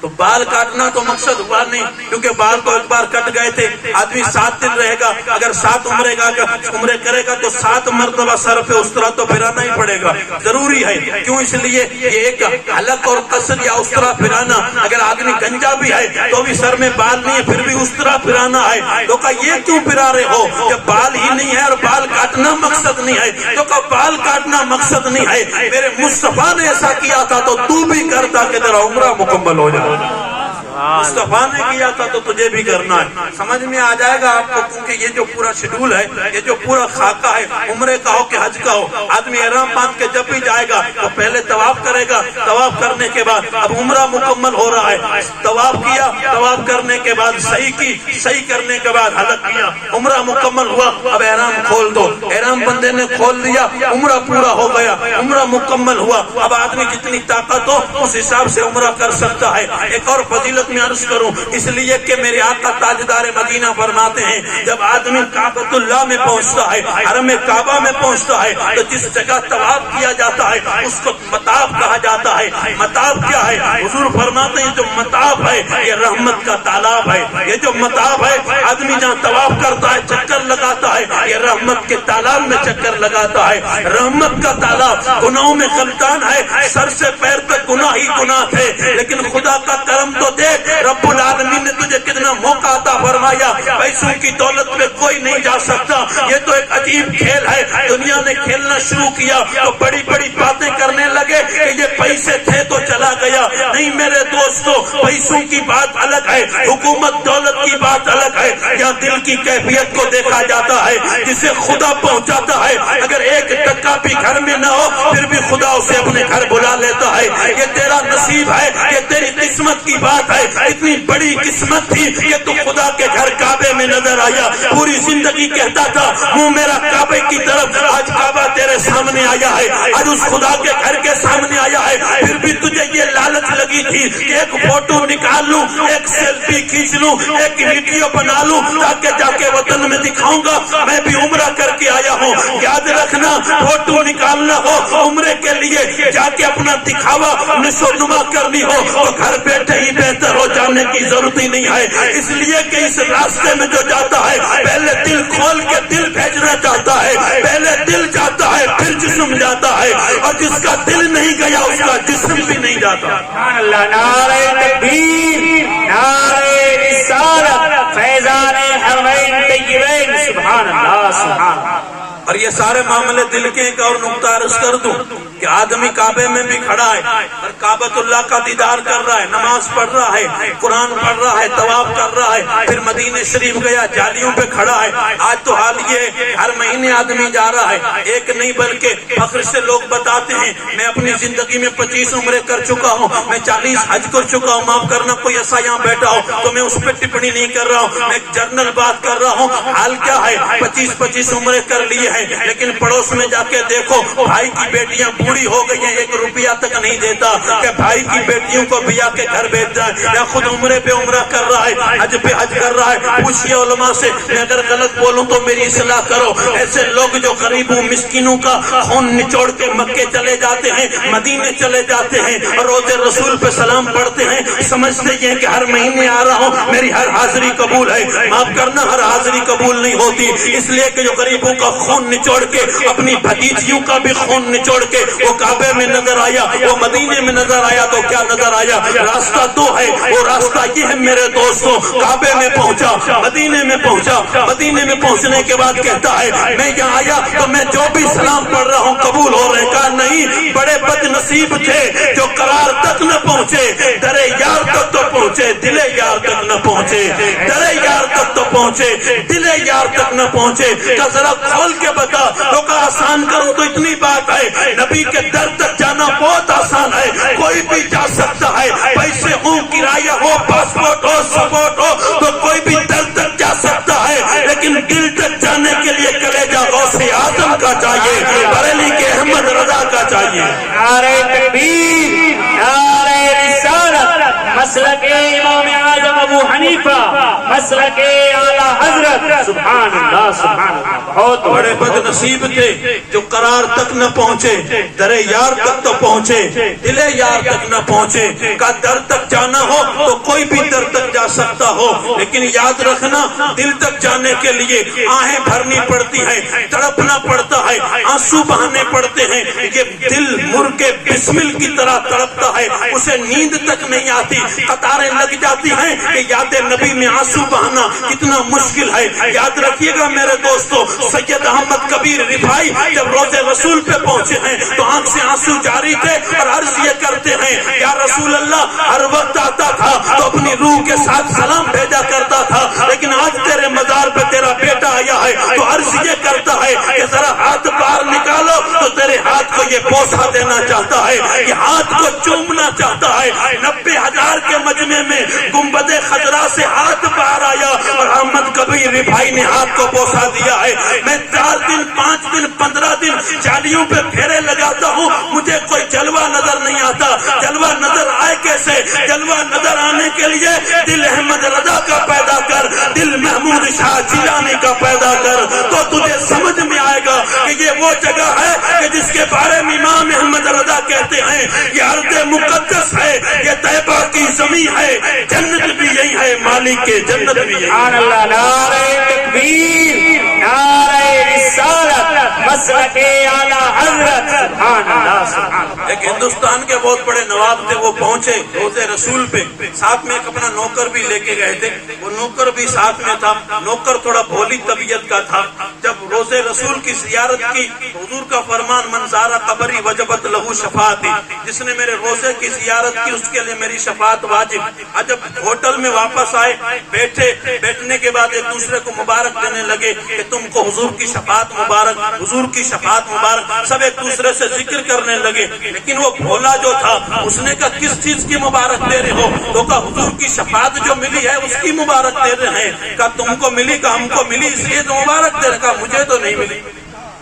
تو بال کاٹنا تو مقصد ہوا نہیں، کیونکہ بال تو ایک بار کٹ گئے تھے. آدمی 7 دن رہے گا، اگر 7 عمرے کرے گا تو 7 مرتبہ سر پہ اس طرح تو پھرانا ہی پڑے گا، ضروری ہے. کیوں؟ اس لیے یہ ایک حلق اور قصر یا اس طرح پھرانا، اگر آدمی گنجا بھی ہے تو بھی سر میں بال نہیں ہے پھر بھی اس طرح پھرانا ہے. تو کہا یہ کیوں پھرا رہے ہو جب بال ہی نہیں ہے اور بال کاٹنا مقصد نہیں ہے؟ تو کہا بال کاٹنا مقصد نہیں ہے، میرے مصطفیٰ نے ایسا کیا تھا تو تو بھی کرتا کہ تیرا عمرہ مکمل ہو جائے. مصطفیٰ نے کیا تھا تو تجھے بھی کرنا ہے. سمجھ میں آ جائے گا آپ کو، کیونکہ یہ جو پورا شیڈول ہے، یہ جو پورا خاکہ ہے، عمرے کا ہو کہ حج کا ہو، آدمی احرام باندھ کے جب بھی جائے گا تو پہلے طواف کرے گا. طواف کرنے کے بعد اب عمرہ مکمل ہو رہا ہے، طواف کیا، طواف کرنے کے بعد صحیح کی، صحیح کرنے کے بعد حلق کیا، عمرہ مکمل ہوا. اب احرام کھول دو، احرام بندے نے کھول لیا، عمرہ پورا ہو گیا. عمرہ عمرہ مکمل ہوا. اب آدمی جتنی طاقت ہو اس حساب سے عمرہ کر سکتا ہے. ایک اور فضیلت میں عرض کروں اس لیے کہ میرے آقا تاجدار مدینہ فرماتے ہیں جب آدمی کعبۃ اللہ میں پہنچتا ہے, حرم کعبہ میں پہنچتا ہے, تو جس جگہ طواف کیا جاتا ہے اس کو مطاف کہا جاتا ہے. مطاف کیا ہے؟ حضور فرماتے ہیں جو مطاف ہے یہ رحمت کا تالاب ہے. یہ جو مطاف ہے آدمی جہاں طواف کرتا ہے چکر لگاتا ہے یہ رحمت کے تالاب میں چکر لگاتا ہے. رحمت کا تالاب گناہوں میں غلطان ہے, سر سے پیر تک گناہ ہی گناہ تھے, لیکن خدا کا کرم تو دیکھ, رب العالمین نے تجھے کتنا موقع عطا فرمایا. پیسوں کی دولت میں کوئی نہیں جا سکتا. یہ تو ایک عجیب کھیل ہے. دنیا نے کھیلنا شروع کیا تو بڑی بڑی باتیں کرنے لگے کہ یہ پیسے تھے تو چلا گیا. نہیں میرے دوستو, پیسوں کی بات الگ ہے, حکومت دولت کی بات الگ ہے. یہاں دل کی کیفیت کو دیکھا جاتا ہے. جسے خدا پہنچاتا ہے اگر ایک ٹکا بھی گھر میں نہ ہو پھر بھی خدا اسے اپنے گھر بلا لیتا ہے. یہ تیرا نصیب ہے, یہ تیری قسمت کی بات ہے. اتنی بڑی قسمت تھی کہ تو خدا کے گھر کعبے میں نظر آیا. پوری زندگی کہتا تھا منہ میرا کعبے کی طرف, آج کعبہ تیرے سامنے آیا ہے, آج اس خدا کے گھر کے سامنے آیا ہے. پھر بھی تجھے یہ لالچ لگی تھی کہ ایک فوٹو نکال لوں, ایک سیلفی کھینچ لوں, ایک ویڈیو بنا لوں تاکہ جا کے وطن میں دکھاؤں گا میں بھی عمرہ کر کے آیا ہوں. یاد رکھنا فوٹو نکالنا ہو عمرے کے لیے, جا کے اپنا دکھاوا نشو نما کرنی ہو تو گھر بیٹھے ہی بہتر ہو, جانے کی ضرورت ہی نہیں ہے. اس لیے کہ اس راستے میں جو جاتا ہے پہلے دل کھول کے دل بھیجنا چاہتا ہے. پہلے دل جاتا ہے پھر جسم جاتا ہے, اور جس کا دل نہیں گیا اس کا جسم بھی نہیں جاتا. سبحان اللہ. نعرہ تکبیر, نعرہ رسالت, فیضان حرمین طیبین. سبحان اللہ, سبحان اللہ. اور یہ سارے معاملے دل کے. ایک اور نقطہ عرض کر دوں کہ آدمی کعبے میں بھی کھڑا ہے اور کعبۃ اللہ کا دیدار کر رہا ہے, نماز پڑھ رہا ہے, قرآن پڑھ رہا ہے, طواف کر رہا ہے, پھر مدینہ شریف گیا جالیوں پہ کھڑا ہے. آج تو حال یہ ہر مہینے آدمی جا رہا ہے, ایک نہیں بلکہ فخر سے لوگ بتاتے ہیں میں اپنی زندگی میں 25 عمرے کر چکا ہوں, میں 40 حج کر چکا ہوں. معاف کرنا کوئی ایسا یہاں بیٹھا ہو تو میں اس پہ ٹپڑی نہیں کر رہا ہوں, میں ایک جرنل بات کر رہا ہوں. حال کیا ہے 25 عمرے کر لیے ہیں, لیکن پڑوس میں جا کے دیکھو بھائی کی بیٹیاں بوڑھی ہو گئی ہیں, 1 روپیہ تک نہیں دیتا کہ بھائی کی بیٹیوں کو بیا کے گھر بھیج جائے. یا خود عمرے پہ عمرہ کر رہا ہے, حج پہ حج کر رہا ہے. پوچھئے علماء سے, میں اگر غلط بولوں تو میری اصلاح کرو. ایسے لوگ جو غریبوں مسکینوں کا خون نچوڑ کے مکے چلے جاتے ہیں, مدینے چلے جاتے ہیں اور روز رسول پہ سلام پڑھتے ہیں, سمجھتے ہیں کہ ہر مہینے آ رہا ہوں میری ہر حاضری قبول ہے. معاف کرنا ہر حاضری قبول نہیں ہوتی, اس لیے کہ جو غریبوں کا خون نچوڑ کے, اپنی بھتیجیوں کا بھی خون نچوڑ کے وہ کعبے میں نظر آیا, وہ مدینے میں نظر آیا, تو کیا نظر آیا؟ راستہ دو ہے, وہ راستہ یہ ہے میرے دوستوں, کعبے میں پہنچا, مدینے میں پہنچا, مدینے میں پہنچنے کے بعد کہتا ہے میں یہاں آیا تو میں جو بھی سلام پڑھ رہا ہوں قبول ہو رہے. کہا نہیں, بڑے بد نصیب تھے جو قرار تک نہ پہنچے, درے یار تک تو پہنچے, دلے یار تک نہ پہنچے. درے یار تک تو پہنچے, دلے یار تک نہ پہنچے. کیا ذرا کھول کے بتا, تو کا آسان کروں تو اتنی بات ہے, نبی کے در تک جانا بہت آسان ہے, کوئی بھی جا سکتا ہے. پیسے ہو, کرایہ ہو, پاسپورٹ ہو, سپورٹ ہو, تو کوئی بھی در تک جا سکتا ہے, لیکن دل تک جانے کے لیے کلیجہ غوث اعظم کا چاہیے, بریلی کے احمد رضا کا چاہیے. نعرہ تکبیر, نعرہ رسالت, مسلک امام اعظم ابو حنیفہ, مسلک اعلی حضرت. سبحان اللہ, سبحان اللہ. بہت بڑے بد نصیب تھے جو قرار تک نہ پہنچے, درے یار تک تو پہنچے, دلے یار تک نہ پہنچے. کا در تک جانا ہو تو کوئی بھی در تک جا سکتا ہو, لیکن یاد رکھنا دل تک جانے کے لیے آہیں بھرنی پڑتی ہیں, تڑپنا پڑتا ہے, آنسو بہانے پڑتے ہیں. یہ دل مرغے بسمل کی طرح تڑپتا ہے, اسے نیند تک نہیں آتی, قطاریں لگ جاتی ہیں کہ یاد نبی میں آنسو بہانا کتنا مشکل ہے. یاد رکھیے گا میرے دوستو, سید احمد کبیر رفاعی جب روضے رسول پہ پہنچے ہیں تو آنکھ سے آنسو جاری تھے اور عرض یہ کرتے ہیں یا رسول اللہ, ہر وقت آتا تھا تو اپنی روح کے ساتھ سلام بھیجا کرتا تھا, لیکن آج تیرے مزار پہ تیرا بیٹا آیا ہے تو عرض یہ کرتا ہے کہ ذرا ہاتھ باہر نکالو تو تیرے ہاتھ کو یہ بوسہ دینا چاہتا ہے، یہ ہاتھ کو چومنا چاہتا ہے۔ 90,000 کے مجمع میں گنبد خضرا سے ہاتھ باہر آیا اور احمد کبیر رفاعی نے ہاتھ کو بوسہ دیا ہے۔ میں 4 دن 5 دن 15 دن چالیوں پہ پھیرے لگاتا ہوں، مجھے کوئی جلوہ نظر نہیں آتا۔ جلوہ نظر آئے کیسے؟ جلوہ نظر آنے کے لیے دل احمد رضا کا پیدا کر، دل محمود شاہ جیلانی کا پیدا کر، تو تجھے سمجھ میں آئے گا کہ یہ وہ جگہ ہے کہ جس کے بارے میں امام احمد رضا کہتے ہیں یہ ارض مقدس ہے، یہ طیبہ کی زمین ہے، جنت بھی یہی ہے، مالک کے جنت بھی یہی ہے۔ سبحان اللہ، نعرہ تکبیر، نعرہ رسالت، مسلک اعلی حضرت، سبحان اللہ سبحان اللہ۔ ایک ہندوستان کے بہت بڑے نواب تھے، وہ پہنچے روزے رسول پہ، ساتھ میں ایک اپنا نوکر بھی لے کے گئے تھے، وہ نوکر بھی ساتھ میں تھا۔ نوکر تھوڑا بھولی طبیعت کا تھا۔ جب روزے رسول کی زیارت کی، حضور کا فرمان من زار قبری وجبت لہو شفاعتی، جس نے میرے روزے کی زیارت کی اس کے لیے میری شفاعت واجب۔ جب ہوٹل میں واپس آئے، بیٹھنے کے بعد ایک دوسرے کو مبارک دینے لگے کہ تم کو حضور کی شفاعت مبارک، حضور کی شفاعت مبارک، سب ایک دوسرے سے ذکر کرنے لگے۔ لیکن وہ بھولا جو تھا اس نے کہا کس چیز کی مبارک دے رہے ہو؟ تو کہا حضور کی شفاعت جو ملی ہے اس کی مبارک دے رہے ہیں۔ کہا تم کو ملی؟ کہا ہم کو ملی اس لیے تو مبارک دے رہے۔ کہا مجھے تو نہیں ملی۔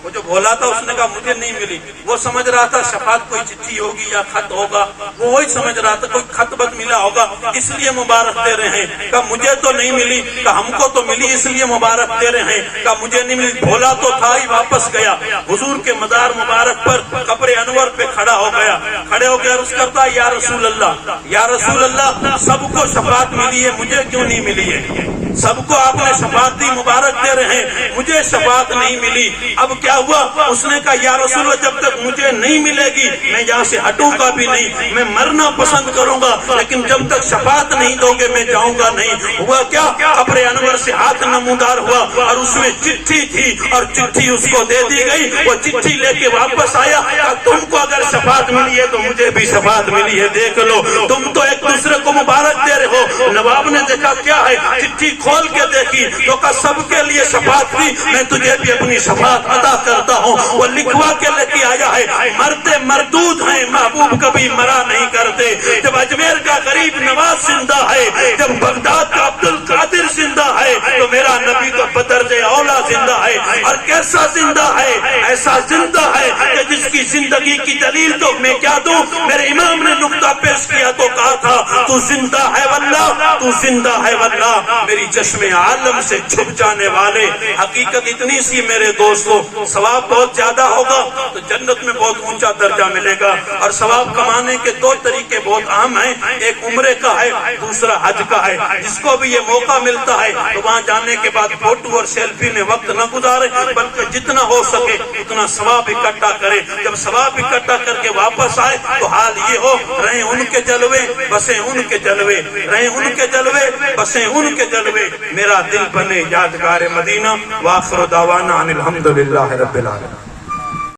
وہ جو بولا تھا اس نے کہا مجھے نہیں ملی۔ وہ سمجھ رہا تھا شفاعت کوئی چٹھی ہوگی یا خط ہوگا، وہ وہی سمجھ رہا تھا کوئی خط بت ملا ہوگا اس لیے مبارک دے رہے ہیں۔ کہا مجھے تو نہیں ملی۔ کہا ہم کو تو ملی اس لیے مبارک دے رہے ہیں۔ کہا مجھے نہیں ملی۔ بولا تو تھا ہی، واپس گیا حضور کے مزار مبارک پر قبر انور پہ کھڑا ہو گیا۔ کھڑے ہو گیا عرض کرتا یا رسول اللہ، یا رسول اللہ، سب کو شفاعت ملی ہے، مجھے کیوں نہیں ملی ہے؟ سب کو آپ نے شفاعت دی، مبارک دے رہے ہیں، مجھے شفاعت نہیں ملی۔ اب کیا ہوا؟ اس نے کہا یا رسول اللہ جب تک مجھے نہیں ملے گی میں یہاں سے ہٹوں گا بھی نہیں، میں مرنا پسند کروں گا، لیکن جب تک شفاعت نہیں دو گے میں جاؤں گا نہیں۔ ہوا کیا؟ قبر انور سے ہاتھ نمودار ہوا اور اس میں چٹھی تھی اور چٹھی اس کو دے دی گئی۔ وہ چٹھی لے کے واپس آیا، تم کو اگر شفاعت ملی ہے تو مجھے بھی شفاعت ملی ہے، دیکھ لو۔ تم تو ایک دوسرے کو مبارک دے رہے ہو۔ نواب نے دیکھا کیا ہے، چٹھی کھول کے دیکھی تو کہا سب کے لیے شفاعت دی، میں تجھے بھی اپنی شفاعت عطا کرتا ہوں۔ وہ لکھوا کے لے کے آیا ہے مرتے مردود ہیں، محبوب کبھی مرا نہیں کرتے۔ جب اجمیر کا غریب نواز زندہ ہے، جب بغداد کا عبد القادر زندہ ہے، تو میرا نبی تو بدرجہ اولا زندہ ہے۔ اور کیسا زندہ ہے؟ ایسا زندہ ہے کہ جس کی زندگی کی دلیل تو میں کیا دوں؟ میرے امام نے نقطہ پیش کیا تو کہا تھا تو زندہ ہے واللہ، تو زندہ ہے واللہ، میری چشم عالم سے چھپ جانے والے۔ حقیقت اتنی سی میرے دوستوں، ثواب بہت زیادہ ہوگا تو جنت میں بہت اونچا درجہ ملے گا۔ اور ثواب کمانے کے 2 طریقے بہت اہم ہیں، ایک عمرے کا ہے، دوسرا حج کا ہے۔ جس کو بھی یہ موقع ملتا ہے تو وہاں جانے کے بعد فوٹو اور سیلفی میں وقت نہ گزارے، بلکہ جتنا ہو سکے اتنا ثواب اکٹھا کرے۔ جب ثواب اکٹھا کر کے واپس آئے تو حال یہ ہو رہے ان کے جلوے بسیں ان کے جلوے، رہے ان کے جلوے بسیں ان کے جلوے، میرا دل بنے یادگار مدینہ۔ وآخر دعوانا ان الحمدللہ رب العالمین۔